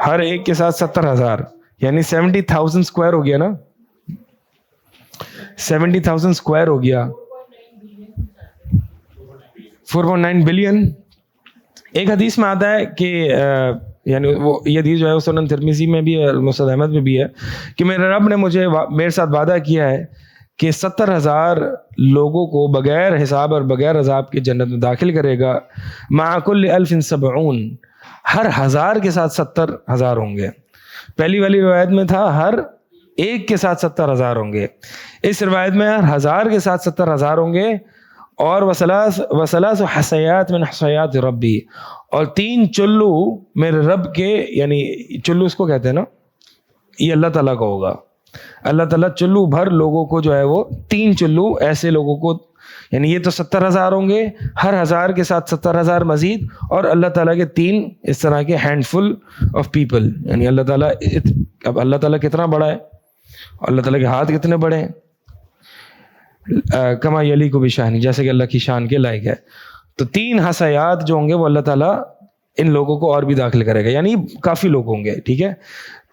ہر ایک کے ساتھ 70,000 یعنی 70,000 اسکوائر ہو گیا نا، 70,000 اسکوائر ہو گیا 4.9 بلین. ایک حدیث میں آتا ہے کہ یعنی وہ یہ حدیث جو ہے وہ سنن ترمذی میں بھی ہے، مسند احمد میں بھی ہے کہ میرے رب نے میرے ساتھ وعدہ کیا ہے کہ 70,000 لوگوں کو بغیر حساب اور بغیر عذاب کے جنت میں داخل کرے گا. مع کل 1070، ہر 1000 کے ساتھ 70,000 ہوں گے. پہلی والی روایت میں تھا ہر ایک کے ساتھ 70,000 ہوں گے. اس روایت میں ہر 1000 کے ساتھ 70,000 ہوں گے. اور وثلاث حصیات من حصیات ربی، اور 3 چلو میرے رب کے، یعنی چلو اس کو کہتے ہیں نا، یہ اللہ تعالیٰ کا ہوگا. اللہ تعالیٰ چلو بھر لوگوں کو جو ہے وہ 3 چلو ایسے لوگوں کو، یعنی یہ تو 70,000 ہوں گے، ہر 1000 کے ساتھ 70,000 مزید، اور اللہ تعالیٰ کے 3 اس طرح کے ہینڈ فل آف پیپل. یعنی اللہ تعالیٰ، اب اللہ تعالیٰ کتنا بڑا ہے، اللہ تعالیٰ کے ہاتھ کتنے بڑے ہیں، کما یلی کو بھی شانی، جیسے کہ اللہ کی شان کے لائق ہے. تو 3 حصیات جو ہوں گے وہ اللہ تعالیٰ ان لوگوں کو اور بھی داخل کرے گا، یعنی کافی لوگ ہوں گے. ٹھیک ہے،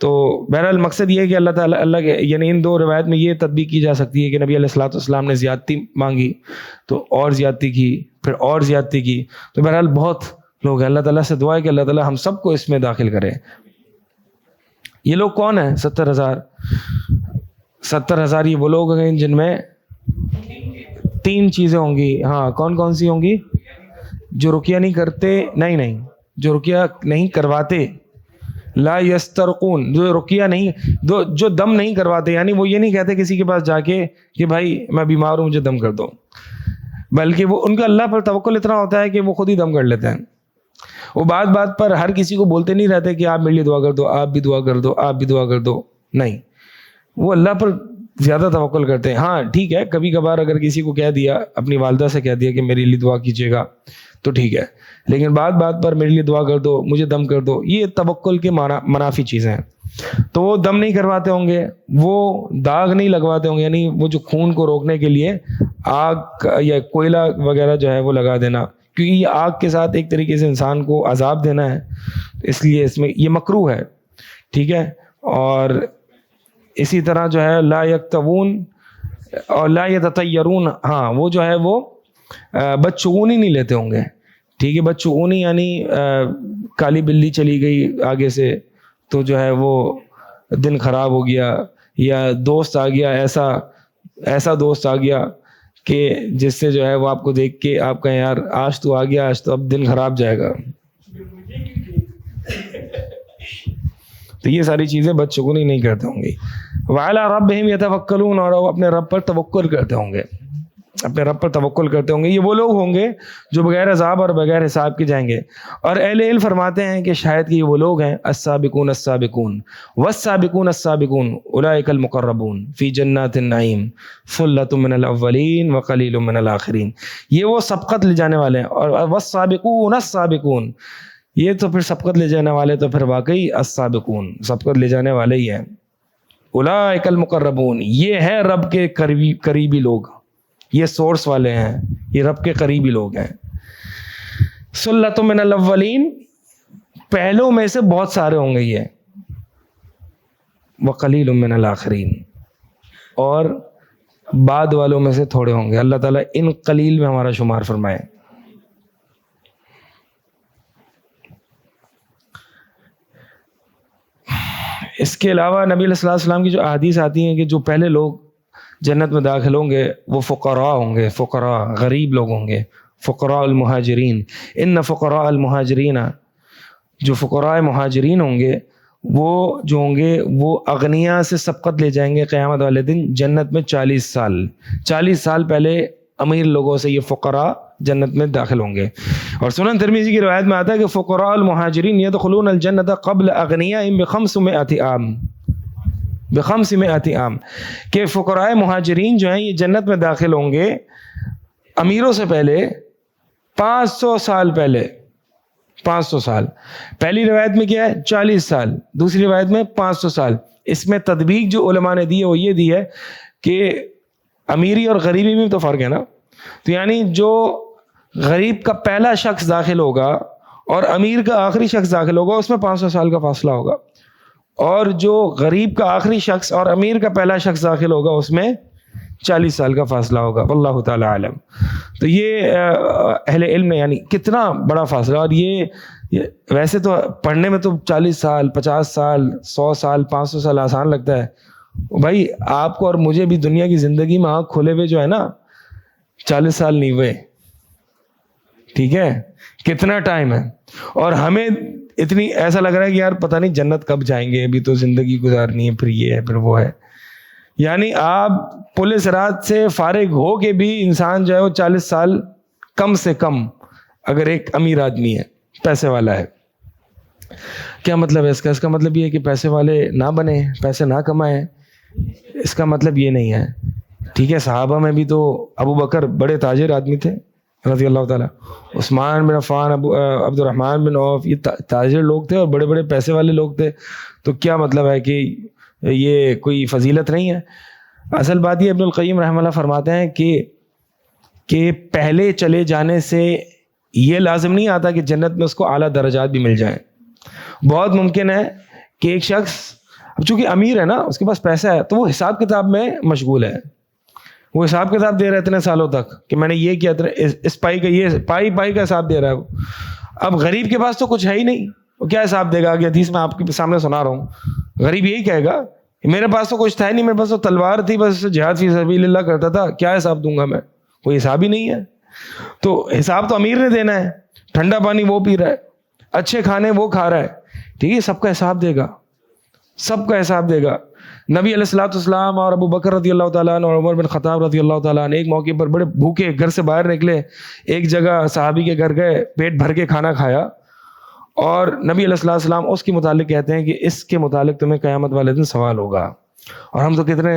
تو بہرحال مقصد یہ ہے کہ اللہ تعالیٰ اللہ کے، یعنی ان 2 روایت میں یہ تطبیق کی جا سکتی ہے کہ نبی علیہ الصلوۃ والسلام نے زیادتی مانگی تو اور زیادتی کی، پھر اور زیادتی کی. تو بہرحال بہت لوگ ہیں. اللہ تعالیٰ سے دعا ہے کہ اللہ تعالیٰ ہم سب کو اس میں داخل کرے. یہ لوگ کون ہیں 70,000؟ 70,000 یہ وہ لوگ ہیں جن میں 3 چیزیں ہوں گی. ہاں، کون کون سی ہوں گی؟ جو رقیہ نہیں کرتے، نہیں جو رقیہ نہیں کرواتے، لا یسترقون، جو رقیہ نہیں، جو دم نہیں کرواتے، یعنی وہ یہ نہیں کہتے کسی کے پاس جا کے کہ بھائی میں بیمار ہوں مجھے دم کر دو، بلکہ وہ ان کا اللہ پر توکل اتنا ہوتا ہے کہ وہ خود ہی دم کر لیتے ہیں. وہ بات بات پر ہر کسی کو بولتے نہیں رہتے کہ آپ میرے لیے دعا کر دو، آپ بھی دعا کر دو، آپ بھی دعا کر دو، نہیں، وہ اللہ پر زیادہ توکل کرتے ہیں. ہاں ٹھیک ہے، کبھی کبھار اگر کسی کو کہہ دیا، اپنی والدہ سے کہہ دیا کہ میرے لیے دعا کیجیے گا تو ٹھیک ہے، لیکن بات بات پر میرے لیے دعا کر دو، مجھے دم کر دو، یہ توکل کے منافی چیزیں ہیں. تو وہ دم نہیں کرواتے ہوں گے، وہ داغ نہیں لگواتے ہوں گے، یعنی وہ جو خون کو روکنے کے لیے آگ یا کوئلہ وغیرہ جو ہے وہ لگا دینا، کیونکہ یہ آگ کے ساتھ ایک طریقے سے انسان کو عذاب دینا ہے، اس لیے اس میں یہ مکروہ ہے. ٹھیک ہے. اور اسی طرح جو ہے لا یکتوون اور لا یتطیرون، ہاں وہ جو ہے وہ بدشگونی نہیں لیتے ہوں گے. ٹھیک ہے. بدشگونی یعنی کالی بلی چلی گئی آگے سے تو جو ہے وہ دن خراب ہو گیا، یا دوست آ گیا، ایسا دوست آ گیا کہ جس سے جو ہے وہ آپ کو دیکھ کے آپ کہیں یار آج تو آ گیا، آج تو اب دن خراب جائے گا. تو یہ ساری چیزیں بدشگونی نہیں کرتے ہوں گی. وعلی ربہم یتوکلون، اور وہ اپنے رب پر توکل کرتے ہوں گے، اپنے رب پر توکل کرتے ہوں گے. یہ وہ لوگ ہوں گے جو بغیر عذاب اور بغیر حساب کے جائیں گے. اور اہل علم فرماتے ہیں کہ شاید کہ یہ وہ لوگ ہیں السابقون السابقون والسابقون السابقون اولئک المقربون فی جنات النعیم ثلۃ من الاولین وقلیل من الاخرین. یہ وہ سبقت لے جانے والے ہیں. اور والسابقون السابقون، یہ تو پھر سبقت لے جانے والے تو پھر واقعی السابقون سبقت لے جانے والے ہی ہیں. اولئک المقربون، یہ ہے رب کے قریبی لوگ، یہ سورس والے ہیں، یہ رب کے قریبی لوگ ہیں. ثلۃ من الاولین، پہلوں میں سے بہت سارے ہوں گے یہ، وقلیل من الاخرین، اور بعد والوں میں سے تھوڑے ہوں گے. اللہ تعالیٰ ان قلیل میں ہمارا شمار فرمائے. اس کے علاوہ نبی علیہ السلام کی جو احادیث آتی ہیں کہ جو پہلے لوگ جنت میں داخل ہوں گے وہ فقراء ہوں گے، فقراء غریب لوگ ہوں گے، فقراء المہاجرین. ان فقراء المہاجرین، جو فقراء مہاجرین ہوں گے وہ جو ہوں گے وہ اغنیاء سے سبقت لے جائیں گے قیامت والے دن جنت میں 40 سال پہلے امیر لوگوں سے یہ فقراء جنت میں داخل ہوں گے. اور سنن ترمذی کی روایت میں آتا ہے کہ فقراء المہاجرین يدخلون الجنت قبل اغنیائهم ب500 عام، ب500 عام، کہ فقراء مہاجرین جو ہیں یہ جنت میں داخل ہوں گے امیروں سے پہلے 500 سال پہلے. 500 سال، پہلی روایت میں کیا ہے 40 سال، دوسری روایت میں 500 سال. اس میں تطبیق جو علماء نے دی ہے وہ یہ دی ہے کہ امیری اور غریبی میں تو فرق ہے نا. تو یعنی جو غریب کا پہلا شخص داخل ہوگا اور امیر کا آخری شخص داخل ہوگا اس میں 500 سال کا فاصلہ ہوگا، اور جو غریب کا آخری شخص اور امیر کا پہلا شخص داخل ہوگا اس میں 40 سال کا فاصلہ ہوگا. واللہ تعالی عالم. تو یہ اہل علم نے یعنی کتنا بڑا فاصلہ. اور یہ ویسے تو پڑھنے میں تو 40 سال 50 سال 100 سال 500 سال آسان لگتا ہے بھائی. آپ کو اور مجھے بھی دنیا کی زندگی میں آنکھ کھولے ہوئے جو ہے نا 40 سال نہیں ہوئے. ٹھیک ہے، کتنا ٹائم ہے. اور ہمیں اتنی ایسا لگ رہا ہے کہ یار پتہ نہیں جنت کب جائیں گے، ابھی تو زندگی گزارنی ہے، پھر یہ ہے پھر وہ ہے. یعنی آپ پولیس رات سے فارغ ہو کے بھی انسان جو ہے وہ 40 سال کم سے کم، اگر ایک امیر آدمی ہے پیسے والا ہے. کیا مطلب ہے اس کا؟ اس کا مطلب یہ ہے کہ پیسے والے نہ بنے، پیسے نہ کمائیں، اس کا مطلب یہ نہیں ہے. ٹھیک ہے، صحابہ میں بھی تو ابو بکر بڑے تاجر آدمی تھے رضی اللہ تعالیٰ، عثمان بن عفان، عبد الرحمن بن عوف، یہ تاجر لوگ تھے اور بڑے بڑے پیسے والے لوگ تھے. تو کیا مطلب ہے کہ یہ کوئی فضیلت نہیں ہے؟ اصل بات یہ ابن القیم رحمہ اللہ فرماتے ہیں کہ پہلے چلے جانے سے یہ لازم نہیں آتا کہ جنت میں اس کو اعلیٰ درجات بھی مل جائیں. بہت ممکن ہے کہ ایک شخص اب چونکہ امیر ہے نا، اس کے پاس پیسہ ہے، تو وہ حساب کتاب میں مشغول ہے، وہ حساب کتاب دے رہا ہے اتنے سالوں تک کہ میں نے یہ کیا، اس پائی کا یہ پائی کا حساب دے رہا ہے وہ. اب غریب کے پاس تو کچھ ہے ہی نہیں، وہ کیا حساب دے گا؟ کہ حدیث میں آپ کے سامنے سنا رہا ہوں، غریب یہی کہے گا میرے پاس تو کچھ تھا ہی نہیں، میرے پاس تو تلوار تھی، بس جہاد فی سبیل اللہ کرتا تھا، کیا حساب دوں گا میں؟ کوئی حساب ہی نہیں ہے. تو حساب تو امیر نے دینا ہے. ٹھنڈا پانی وہ پی رہا ہے, اچھے کھانے وہ کھا رہا ہے, ٹھیک ہے, سب کا حساب دے گا, سب کا حساب دے گا. نبی علیہ الصلوۃ والسلام اور ابو بکر رضی اللہ تعالیٰ عنہ اور عمر بن خطاب رضی اللہ تعالیٰ عنہ ایک موقع پر بڑے بھوکے گھر سے باہر نکلے, ایک جگہ صحابی کے گھر گئے, پیٹ بھر کے کھانا کھایا, اور نبی علیہ الصلوۃ والسلام اس کے متعلق کہتے ہیں کہ اس کے متعلق تمہیں قیامت والے دن سوال ہوگا. اور ہم تو کتنے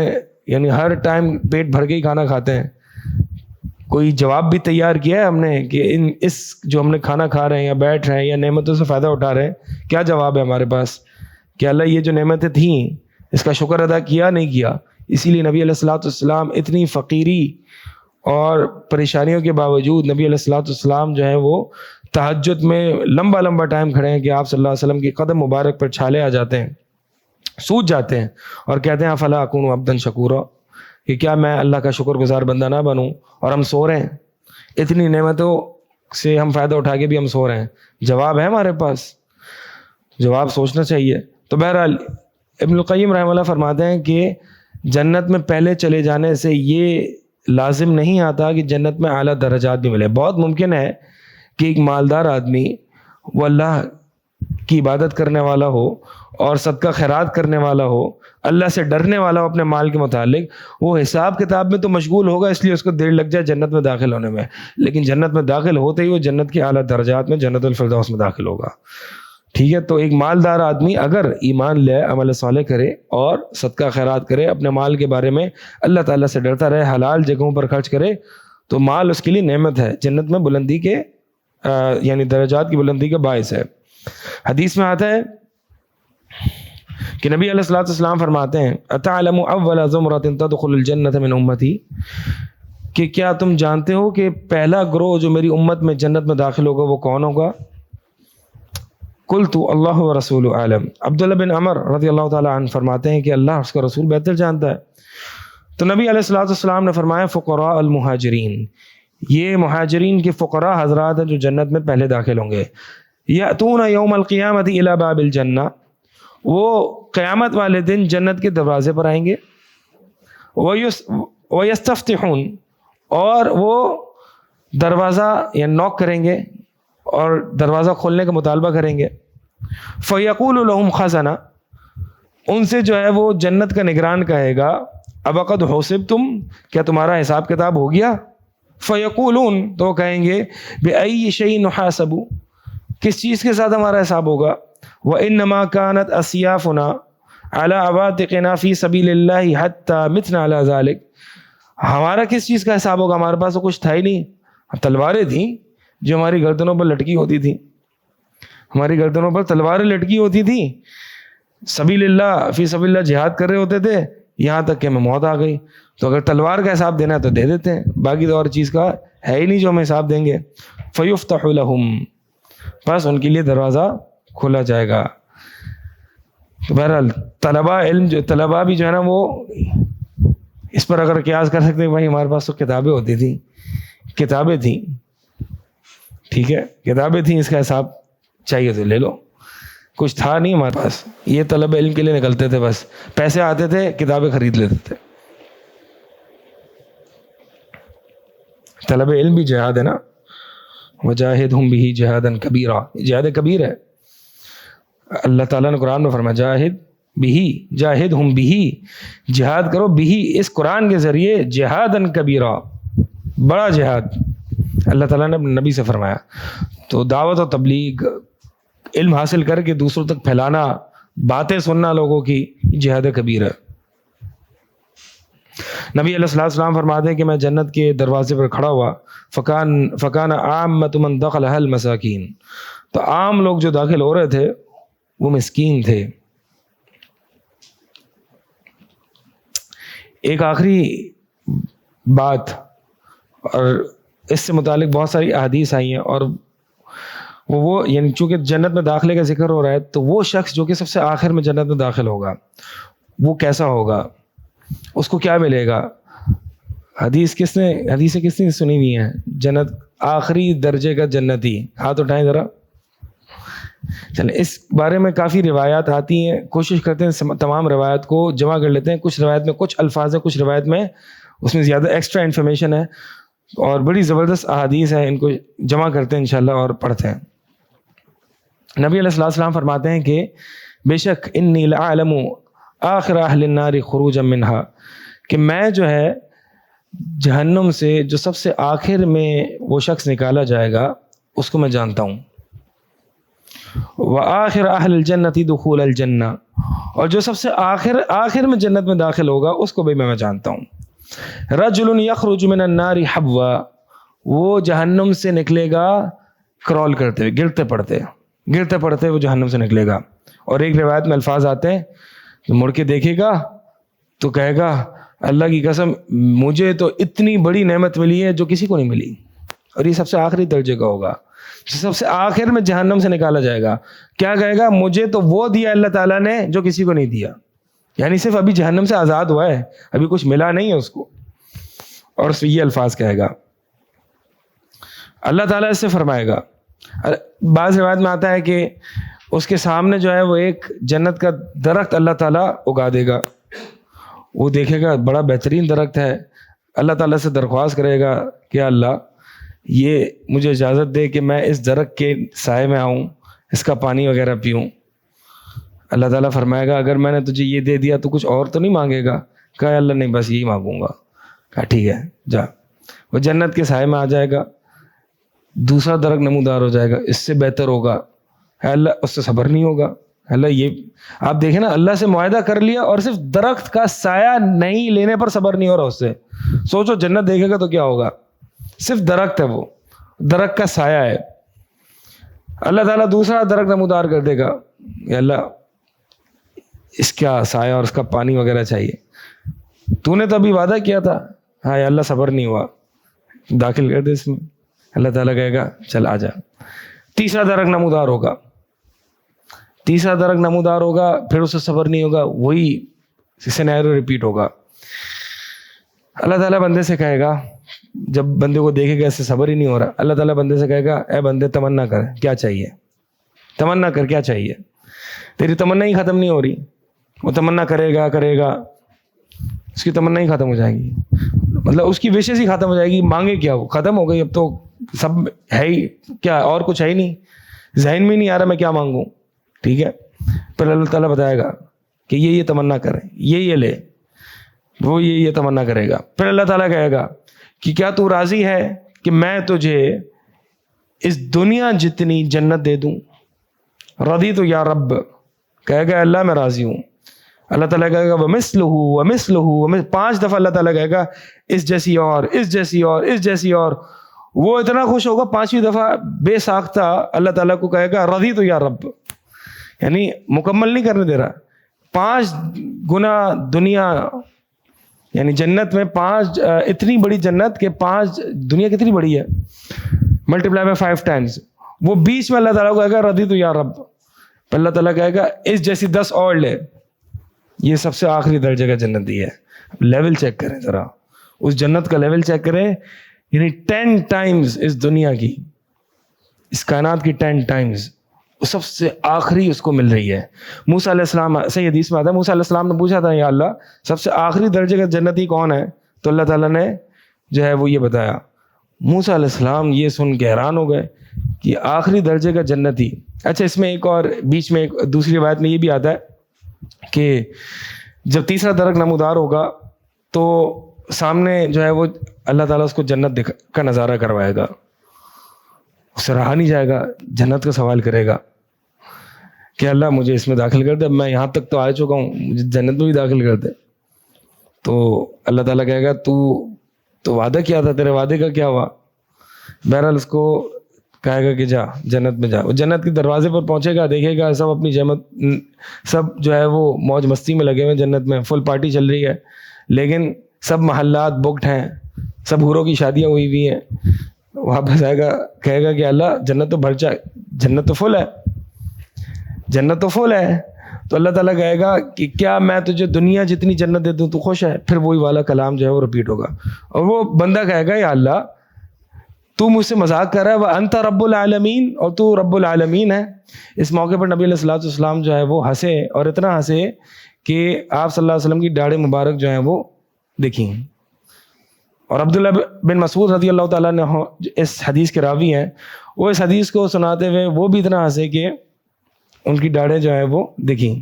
یعنی ہر ٹائم پیٹ بھر کے ہی کھانا کھاتے ہیں. کوئی جواب بھی تیار کیا ہے ہم نے کہ اس جو ہم نے کھانا کھا رہے ہیں یا بیٹھ رہے ہیں یا نعمتوں سے فائدہ اٹھا رہے ہیں, کیا جواب ہے ہمارے پاس کہ اللہ یہ جو نعمتیں تھیں اس کا شکر ادا کیا نہیں کیا؟ اسی لیے نبی علیہ الصلوۃ والسلام اتنی فقیری اور پریشانیوں کے باوجود نبی علیہ الصلوۃ والسلام جو ہیں وہ تہجد میں لمبا لمبا ٹائم کھڑے ہیں کہ آپ صلی اللہ علیہ وسلم کے قدم مبارک پر چھالے آ جاتے ہیں, سوج جاتے ہیں, اور کہتے ہیں فلا اکون عبدا شکورا, کہ کیا میں اللہ کا شکر گزار بندہ نہ بنوں, اور ہم سو رہے ہیں, اتنی نعمتوں سے ہم فائدہ اٹھا کے بھی ہم سو رہے ہیں. جواب ہے ہمارے پاس, جواب سوچنا چاہیے. تو بہرحال ابن القیم رحمہ اللہ فرماتے ہیں کہ جنت میں پہلے چلے جانے سے یہ لازم نہیں آتا کہ جنت میں اعلیٰ درجات بھی ملے. بہت ممکن ہے کہ ایک مالدار آدمی وہ اللہ کی عبادت کرنے والا ہو اور صدقہ خیرات کرنے والا ہو, اللہ سے ڈرنے والا ہو اپنے مال کے متعلق, وہ حساب کتاب میں تو مشغول ہوگا, اس لیے اس کو دیر لگ جائے جنت میں داخل ہونے میں, لیکن جنت میں داخل ہوتے ہی وہ جنت کے اعلیٰ درجات میں جنت الفردوس میں داخل ہوگا. ٹھیک ہے, تو ایک مالدار آدمی اگر ایمان لے, عمل صالح کرے اور صدقہ خیرات کرے, اپنے مال کے بارے میں اللہ تعالیٰ سے ڈرتا رہے, حلال جگہوں پر خرچ کرے, تو مال اس کے لیے نعمت ہے, جنت میں بلندی کے یعنی درجات کی بلندی کا باعث ہے. حدیث میں آتا ہے کہ نبی علیہ الصلوۃ والسلام فرماتے ہیں اتعلم اول زمرۃ تدخل الجنۃ من امتی, کہ کیا تم جانتے ہو کہ پہلا گروہ جو میری امت میں جنت میں داخل ہوگا وہ کون ہوگا؟ قلت اللہ ورسول عالم. عبداللہ بن عمر رضی اللہ تعالیٰ عنہ فرماتے ہیں کہ اللہ اس کا رسول بہتر جانتا ہے. تو نبی علیہ الصلوۃ والسلام نے فرمایا فقراء المہاجرین, یہ مہاجرین کے فقراء حضرات ہیں جو جنت میں پہلے داخل ہوں گے. یأتون یوم القیامۃ الی باب الجنہ, وہ قیامت والے دن جنت کے دروازے پر آئیں گے. ویستفتحون, اور وہ دروازہ یا نوک کریں گے اور دروازہ کھولنے کا مطالبہ کریں گے. فیقول لهم خزنہ, ان سے جو ہے وہ جنت کا نگران کہے گا ابقد حسبتم, کیا تمہارا حساب کتاب ہو گیا؟ فیقولون, تو کہیں گے بأی شیء نحاسب, کس چیز کے ساتھ ہمارا حساب ہوگا؟ وانما كانت اسیافنا علی عواتقنا فی سبیل اللہ حتی متنا علی ذلک, ہمارا کس چیز کا حساب ہوگا؟ ہمارے پاس تو کچھ تھا ہی نہیں, تلواریں تھیں جو ہماری گردنوں پر لٹکی ہوتی تھیں, ہماری گردنوں پر تلواریں لٹکی ہوتی تھیں, سبیل اللہ فی سبیل اللہ جہاد کر رہے ہوتے تھے, یہاں تک کہ ہمیں موت آ گئی. تو اگر تلوار کا حساب دینا ہے تو دے دیتے ہیں, باقی تو اور چیز کا ہے ہی نہیں جو ہم حساب دیں گے. فیفتح لہم, بس ان کے لیے دروازہ کھولا جائے گا. تو بہرحال طلباء بھی جو ہے نا وہ اس پر اگر قیاس کر سکتے ہیں, بھائی ہمارے پاس تو کتابیں ہوتی تھیں, کتابیں تھیں, ٹھیک ہے, کتابیں تھیں, اس کا حساب چاہیے تو لے لو, کچھ تھا نہیں ہمارے پاس. یہ طلب علم کے لیے نکلتے تھے, بس پیسے آتے تھے کتابیں خرید لیتے تھے. طلب علم بھی جہاد ہے نا, وجاہدہم بہ جہادا کبیرا, جہاد کبیر ہے. اللہ تعالیٰ نے قرآن میں فرمایا جاہدہم بہ, جہاد کرو بہ, اس قرآن کے ذریعے, جہادا کبیرا, بڑا جہاد اللہ تعالیٰ نے اپنے نبی سے فرمایا. تو دعوت و تبلیغ, علم حاصل کر کے دوسروں تک پھیلانا, باتیں سننا لوگوں کی, جہاد کبیر ہے. نبی علیہ الصلوۃ والسلام فرماتے ہیں کہ میں جنت کے دروازے پر کھڑا ہوا, فکان عامۃ من دخلها المساکین, تو عام لوگ جو داخل ہو رہے تھے وہ مسکین تھے. ایک آخری بات, اور اس سے متعلق بہت ساری احادیث آئی ہیں, اور وہ یعنی چونکہ جنت میں داخلے کا ذکر ہو رہا ہے, تو وہ شخص جو کہ سب سے آخر میں جنت میں داخل ہوگا وہ کیسا ہوگا, اس کو کیا ملے گا؟ حدیثیں کس نے سنی ہوئی ہیں؟ جنت آخری درجے کا جنتی, ہاتھ اٹھائیں ذرا. چلیں, اس بارے میں کافی روایات آتی ہیں, کوشش کرتے ہیں تمام روایات کو جمع کر لیتے ہیں. کچھ روایت میں کچھ الفاظ ہیں, کچھ روایت میں اس میں زیادہ ایکسٹرا انفارمیشن ہے, اور بڑی زبردست احادیث ہیں، ان کو جمع کرتے ہیں انشاءاللہ اور پڑھتے ہیں۔ نبی علیہ السلام فرماتے ہیں کہ بے شک انی لعلم آخر اہل النار خروجا منہا، کہ میں جو ہے جہنم سے جو سب سے آخر میں وہ شخص نکالا جائے گا اس کو میں جانتا ہوں۔ وآخر اہل الجنت دخول الجنہ، اور جو سب سے آخر میں جنت میں داخل ہوگا اس کو بھی میں جانتا ہوں۔ رجل یخرج من النار حبوا، وہ جہنم سے نکلے گا کرال کرتے ہوئے، گرتے پڑتے وہ جہنم سے نکلے گا۔ اور ایک روایت میں الفاظ آتے ہیں کہ مڑ کے دیکھے گا تو کہے گا اللہ کی قسم مجھے تو اتنی بڑی نعمت ملی ہے جو کسی کو نہیں ملی، اور یہ سب سے آخری درجے کا ہوگا، سب سے آخر میں جہنم سے نکالا جائے گا۔ کیا کہے گا؟ مجھے تو وہ دیا اللہ تعالیٰ نے جو کسی کو نہیں دیا، یعنی صرف ابھی جہنم سے آزاد ہوا ہے، ابھی کچھ ملا نہیں ہے اس کو، اور اس یہ الفاظ کہے گا۔ اللہ تعالیٰ اس سے فرمائے گا، بعض روایت میں آتا ہے کہ اس کے سامنے جو ہے وہ ایک جنت کا درخت اللہ تعالیٰ اگا دے گا، وہ دیکھے گا بڑا بہترین درخت ہے، اللہ تعالیٰ سے درخواست کرے گا کہ اللہ یہ مجھے اجازت دے کہ میں اس درخت کے سائے میں آؤں، اس کا پانی وغیرہ پیوں۔ اللہ تعالیٰ فرمائے گا اگر میں نے تجھے یہ دے دیا تو کچھ اور تو نہیں مانگے گا؟ کہا اللہ نہیں، بس یہی مانگوں گا۔ کہا ٹھیک ہے جا۔ وہ جنت کے سائے میں آ جائے گا، دوسرا درخت نمودار ہو جائے گا، اس سے بہتر ہوگا، اے اللہ اس سے صبر نہیں ہوگا۔ اللہ یہ آپ دیکھیں نا، اللہ سے معاہدہ کر لیا اور صرف درخت کا سایہ نہیں لینے پر صبر نہیں ہو رہا اس سے۔ سوچو جنت دیکھے گا تو کیا ہوگا، صرف درخت ہے، وہ درخت کا سایہ ہے۔ اللہ تعالیٰ دوسرا درخت نمودار کر دے گا، یا اللہ اس کا سایہ اور اس کا پانی وغیرہ چاہیے، تو نے تو ابھی وعدہ کیا تھا، ہاں یا اللہ صبر نہیں ہوا، داخل کر دے اس میں۔ اللہ تعالیٰ کہے گا چل آ جا۔ تیسرا درخت نمودار ہوگا، پھر اس سے صبر نہیں ہوگا، وہی سینیریو ریپیٹ ہوگا۔ اللہ تعالیٰ بندے سے کہے گا، جب بندے کو دیکھے گا اس سے صبر ہی نہیں ہو رہا، اللہ تعالیٰ بندے سے کہے گا اے بندے تمنا کر، کیا چاہیے؟ تمنا کر، کیا چاہیے؟ تیری تمنا ہی ختم نہیں ہو رہی۔ وہ تمنا کرے گا، اس کی تمنا ہی ختم ہو جائے گی، مطلب اس کی وشز ہی ختم ہو جائے گی، مانگے کیا؟ وہ ختم ہو گئی، اب تو سب ہے ہی کیا، اور کچھ ہے ہی نہیں، ذہن میں نہیں آ رہا میں کیا مانگوں، ٹھیک ہے؟ پھر اللہ تعالیٰ بتائے گا کہ یہ تمنا کرے، یہ لے، وہ یہ تمنا کرے گا۔ پھر اللہ تعالیٰ کہے گا کہ کیا تو راضی ہے کہ میں تجھے اس دنیا جتنی جنت دے دوں؟ رضیت یا رب، کہے گا اللہ میں راضی ہوں۔ اللہ تعالیٰ کہے گا ومثلہ، 5 دفعہ اللہ تعالیٰ کہے گا اس جیسی اور اس جیسی اور اس جیسی اور، وہ اتنا خوش ہوگا 5ویں دفعہ بے ساختہ اللہ تعالیٰ کو کہے گا رضیت یا رب، یعنی مکمل نہیں کرنے دے رہا، 5 گنا دنیا، یعنی جنت میں 5 اتنی بڑی جنت کہ 5 دنیا کتنی بڑی ہے، ملٹیپلائی بائی 5 ٹائمز، وہ بیچ میں اللہ تعالیٰ کو کہے گا رضیت یا رب، پھر اللہ تعالیٰ کہے گا اس جیسی 10 اور لے۔ یہ سب سے آخری درجے کا جنت ہی ہے۔ لیول چیک کریں ذرا، اس جنت کا لیول چیک کریں، یعنی 10 ٹائمز اس دنیا کی، اس کائنات کی 10 ٹائمز سب سے آخری اس کو مل رہی ہے۔ موسیٰ علیہ السلام، صحیح حدیث میں آتا ہے، موسیٰ علیہ السلام نے پوچھا تھا یا اللہ سب سے آخری درجے کا جنتی کون ہے؟ تو اللہ تعالیٰ نے جو ہے وہ یہ بتایا۔ موسیٰ علیہ السلام یہ سن کے حیران ہو گئے کہ آخری درجے کا جنتی۔ اچھا اس میں ایک اور بیچ میں ایک دوسری روایت میں یہ بھی آتا ہے کہ جب تیسرا درخت نمودار ہوگا تو سامنے جو ہے وہ اللہ تعالیٰ اس کو جنت کا نظارہ کروائے گا، اسے رہا نہیں جائے گا، جنت کا سوال کرے گا کہ اللہ مجھے اس میں داخل کر دے، میں یہاں تک تو آ چکا ہوں، مجھے جنت میں بھی داخل کر دے۔ تو اللہ تعالیٰ کہے گا تو وعدہ کیا تھا، تیرے وعدے کا کیا ہوا؟ بہرحال اس کو کہے گا کہ جا جنت میں جا۔ وہ جنت کے دروازے پر پہنچے گا، دیکھے گا سب اپنی سب جو ہے وہ موج مستی میں لگے ہوئے، جنت میں فل پارٹی چل رہی ہے، لیکن سب محلات بکڈ ہیں، سب حوروں کی شادیاں ہوئی ہوئی ہیں۔ واپس آئے گا، کہے گا کہ اللہ جنت تو بھر جائے، جنت تو فل ہے، جنت تو فل ہے۔ تو اللہ تعالیٰ کہے گا کہ کیا میں تجھے دنیا جتنی جنت دے دوں تو خوش ہے؟ پھر وہی والا کلام جو ہے وہ رپیٹ ہوگا، اور وہ بندہ کہے گا یا اللہ تو مجھ سے مذاق کر رہا ہے، وَأَنْتَ رَبُّ الْعَالَمِينَ، اور تو رب العالمین ہے۔ اس موقع پر نبی علیہ السلام جو ہے وہ ہنسے، اور اتنا ہنسے کہ آپ صلی اللہ علیہ وسلم کی داڑھی مبارک جو ہیں وہ دیکھیں، اور عبداللہ بن مسعود رضی اللہ تعالیٰ نے اس حدیث کے راوی ہیں، وہ اس حدیث کو سناتے ہوئے وہ بھی اتنا ہنسے کہ ان کی داڑھیں جو ہے وہ دکھیں.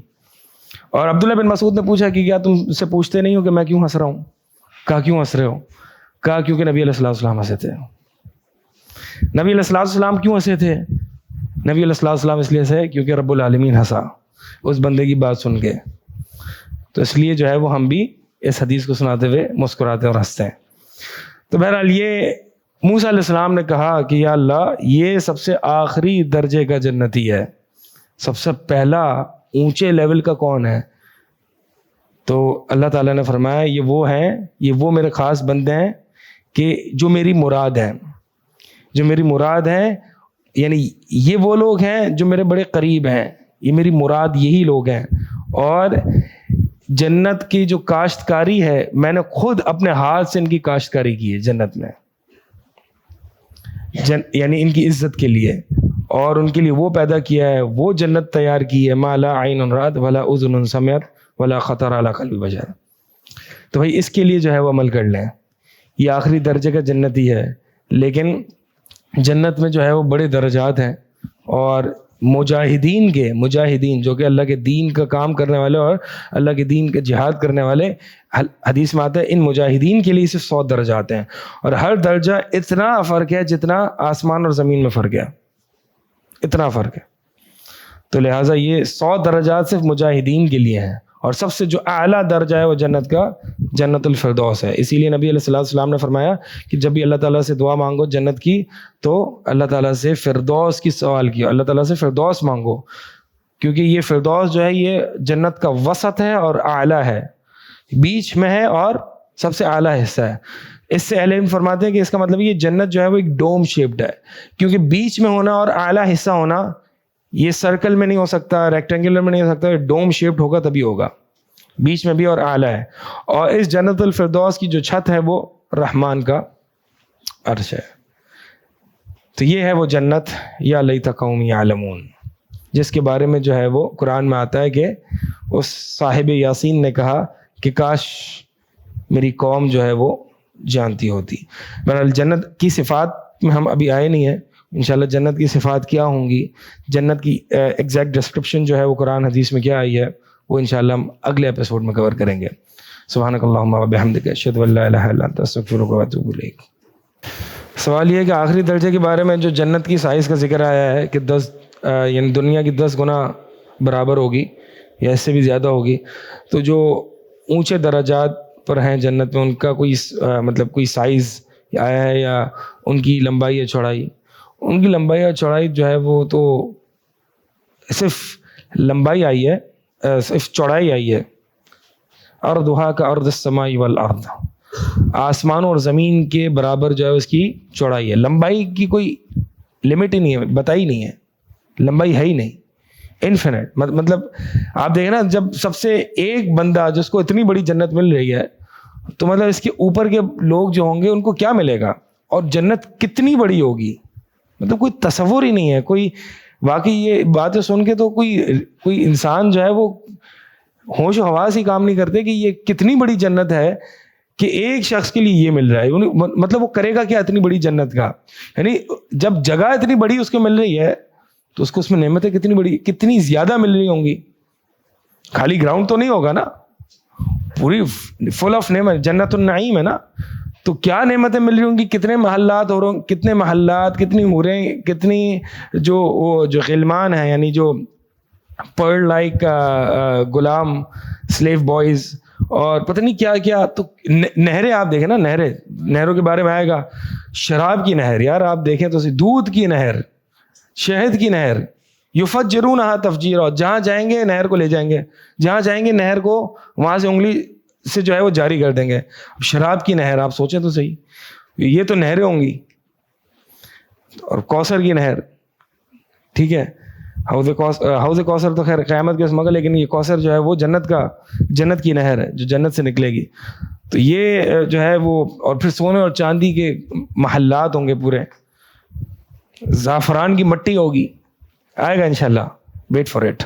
اور عبداللہ بن مسعود نے پوچھا کہ کیا تم سے پوچھتے نہیں ہو کہ میں کیوں ہنس رہا ہوں؟ کہا کیوں ہنس رہے ہو؟ کہا کیونکہ نبی علیہ الصلوۃ والسلام ہنسے تھے. نبی علیہ الصلوۃ والسلام کیوں ہنسے تھے؟ نبی علیہ الصلوۃ والسلام اس لیے ہنسے کیونکہ رب العالمین ہنسا اس بندے کی بات سن کے. تو اس لیے جو ہے وہ ہم بھی اس حدیث کو سناتے ہوئے مسکراتے اور ہنستے ہیں. تو بہرحال یہ موسیٰ علیہ السلام نے کہا کہ یا اللہ یہ سب سے آخری درجے کا جنتی ہے، سب سے پہلا اونچے لیول کا کون ہے؟ تو اللہ تعالیٰ نے فرمایا یہ وہ ہیں، یہ وہ میرے خاص بندے ہیں کہ جو میری مراد ہیں، جو میری مراد ہیں، یعنی یہ وہ لوگ ہیں جو میرے بڑے قریب ہیں، یہ میری مراد یہی لوگ ہیں. اور جنت کی جو کاشتکاری ہے میں نے خود اپنے ہاتھ سے ان کی کاشتکاری کی ہے جنت میں، یعنی ان کی عزت کے لیے، اور ان کے لیے وہ پیدا کیا ہے، وہ جنت تیار کی ہے ما لا عین رأت ولا اذن سمعت ولا خطر علی قلب بشر. تو بھائی اس کے لیے جو ہے وہ عمل کر لیں. یہ آخری درجے کا جنتی ہے، لیکن جنت میں جو ہے وہ بڑے درجات ہیں. اور مجاہدین جو کہ اللہ کے دین کا کام کرنے والے اور اللہ کے دین کا جہاد کرنے والے، حدیث میں آتا ہے ان مجاہدین کے لیے صرف 100 درجات ہیں، اور ہر درجہ اتنا فرق ہے جتنا آسمان اور زمین میں فرق ہے، اتنا فرق ہے. تو لہٰذا یہ 100 درجات صرف مجاہدین کے لیے ہیں، اور سب سے جو اعلیٰ درجہ ہے وہ جنت کا جنت الفردوس ہے. اسی لیے نبی علیہ السلام نے فرمایا کہ جب بھی اللہ تعالیٰ سے دعا مانگو جنت کی تو اللہ تعالیٰ سے فردوس کی سوال کیا، اللہ تعالیٰ سے فردوس مانگو، کیونکہ یہ فردوس جو ہے یہ جنت کا وسط ہے اور اعلیٰ ہے، بیچ میں ہے اور سب سے اعلیٰ حصہ ہے. اس سے اہل علم فرماتے ہیں کہ اس کا مطلب یہ جنت جو ہے وہ ایک ڈوم شیپڈ ہے، کیونکہ بیچ میں ہونا اور اعلیٰ حصہ ہونا یہ سرکل میں نہیں ہو سکتا، ریکٹینگولر میں نہیں ہو سکتا، ڈوم شیپڈ ہوگا تبھی ہوگا، بیچ میں بھی اور اعلیٰ ہے. اور اس جنت الفردوس کی جو چھت ہے وہ رحمان کا عرش ہے. تو یہ ہے وہ جنت یا لیت قوم یعلمون، جس کے بارے میں جو ہے وہ قرآن میں آتا ہے کہ اس صاحب یاسین نے کہا کہ کاش میری قوم جو ہے وہ جانتی ہوتی. بہرحال جنت کی صفات میں ہم ابھی آئے نہیں ہیں، انشاءاللہ جنت کی صفات کیا ہوں گی، جنت کی ایگزیکٹ ڈسکرپشن جو ہے وہ قرآن حدیث میں کیا آئی ہے، وہ انشاءاللہ ہم اگلے ایپیسوڈ میں کور کریں گے. سبحانک اللہم و بحمدک اشہد ان لا الہ الا انت استغفرک و اتوب الیک. سوال یہ ہے کہ آخری درجے کے بارے میں جو جنت کی سائز کا ذکر آیا ہے کہ 10 یعنی دنیا کی 10 گنا برابر ہوگی یا اس سے بھی زیادہ ہوگی، تو جو اونچے درجات پر ہیں جنت میں ان کا کوئی مطلب کوئی سائز آیا ہے یا ان کی لمبائی یا چوڑائی؟ ان کی لمبائی اور چوڑائی جو ہے وہ تو صرف لمبائی آئی ہے، صرف چوڑائی آئی ہے. ارضھا کارض السماء والارض، آسمان اور زمین کے برابر جو ہے اس کی چوڑائی ہے. لمبائی کی کوئی لمٹ ہی نہیں ہے، بتائی نہیں ہے، لمبائی ہے ہی نہیں، انفینٹ. مطلب آپ دیکھیں نا، جب سب سے ایک بندہ جس کو اتنی بڑی جنت مل رہی ہے تو مطلب اس کے اوپر کے لوگ جو ہوں گے ان کو کیا ملے گا، اور جنت کتنی بڑی ہوگی، مطلب کوئی تصور ہی نہیں ہے. کوئی واقعی یہ باتیں سن کے تو کوئی انسان جو ہے وہ ہوش و حواس ہی کام نہیں کرتے کہ یہ کتنی بڑی جنت ہے کہ ایک شخص کے لیے یہ مل رہا ہے. مطلب وہ کرے گا کیا اتنی بڑی جنت کا، یعنی جب جگہ اتنی بڑی اس کو مل رہی ہے تو اس کو اس میں نعمتیں کتنی بڑی کتنی زیادہ مل رہی ہوں گی. خالی گراؤنڈ تو نہیں ہوگا نا، پوری فل آف نعمت، جنت النعیم ہے نا. تو کیا نعمتیں مل رہی ہوں گی، کتنے محلات ہو رہے ہوں، کتنے محلات، کتنی حوریں، کتنی جو غلمان ہیں یعنی جو Pearl like Ghulam sleeve boys, اور پتہ نہیں کیا کیا. تو نہریں آپ دیکھیں نا، نہروں کے بارے میں آئے گا. شراب کی نہر، یار آپ دیکھیں تو دودھ کی نہر، شہد کی نہر، یفجرونہا تفجیرا، جہاں جائیں گے نہر کو لے جائیں گے، جہاں جائیں گے نہر کو وہاں سے انگلی سے جو ہے وہ جاری کر دیں گے. اب شراب کی نہر آپ سوچیں تو صحیح، یہ تو نہریں ہوں گی. اور کوثر کی نہر، ٹھیک ہے، حوض کوثر تو خیر قیامت کے اس مگر، لیکن یہ کوثر جو ہے وہ جنت کی نہر ہے جو جنت سے نکلے گی. تو یہ جو ہے وہ، اور پھر سونے اور چاندی کے محلات ہوں گے پورے، زعفران کی مٹی ہوگی، آئے گا انشاءاللہ، ویٹ فار اٹ.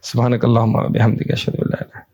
سبحانک اللہم و بحمدک اشہد ان لا الہ الا انت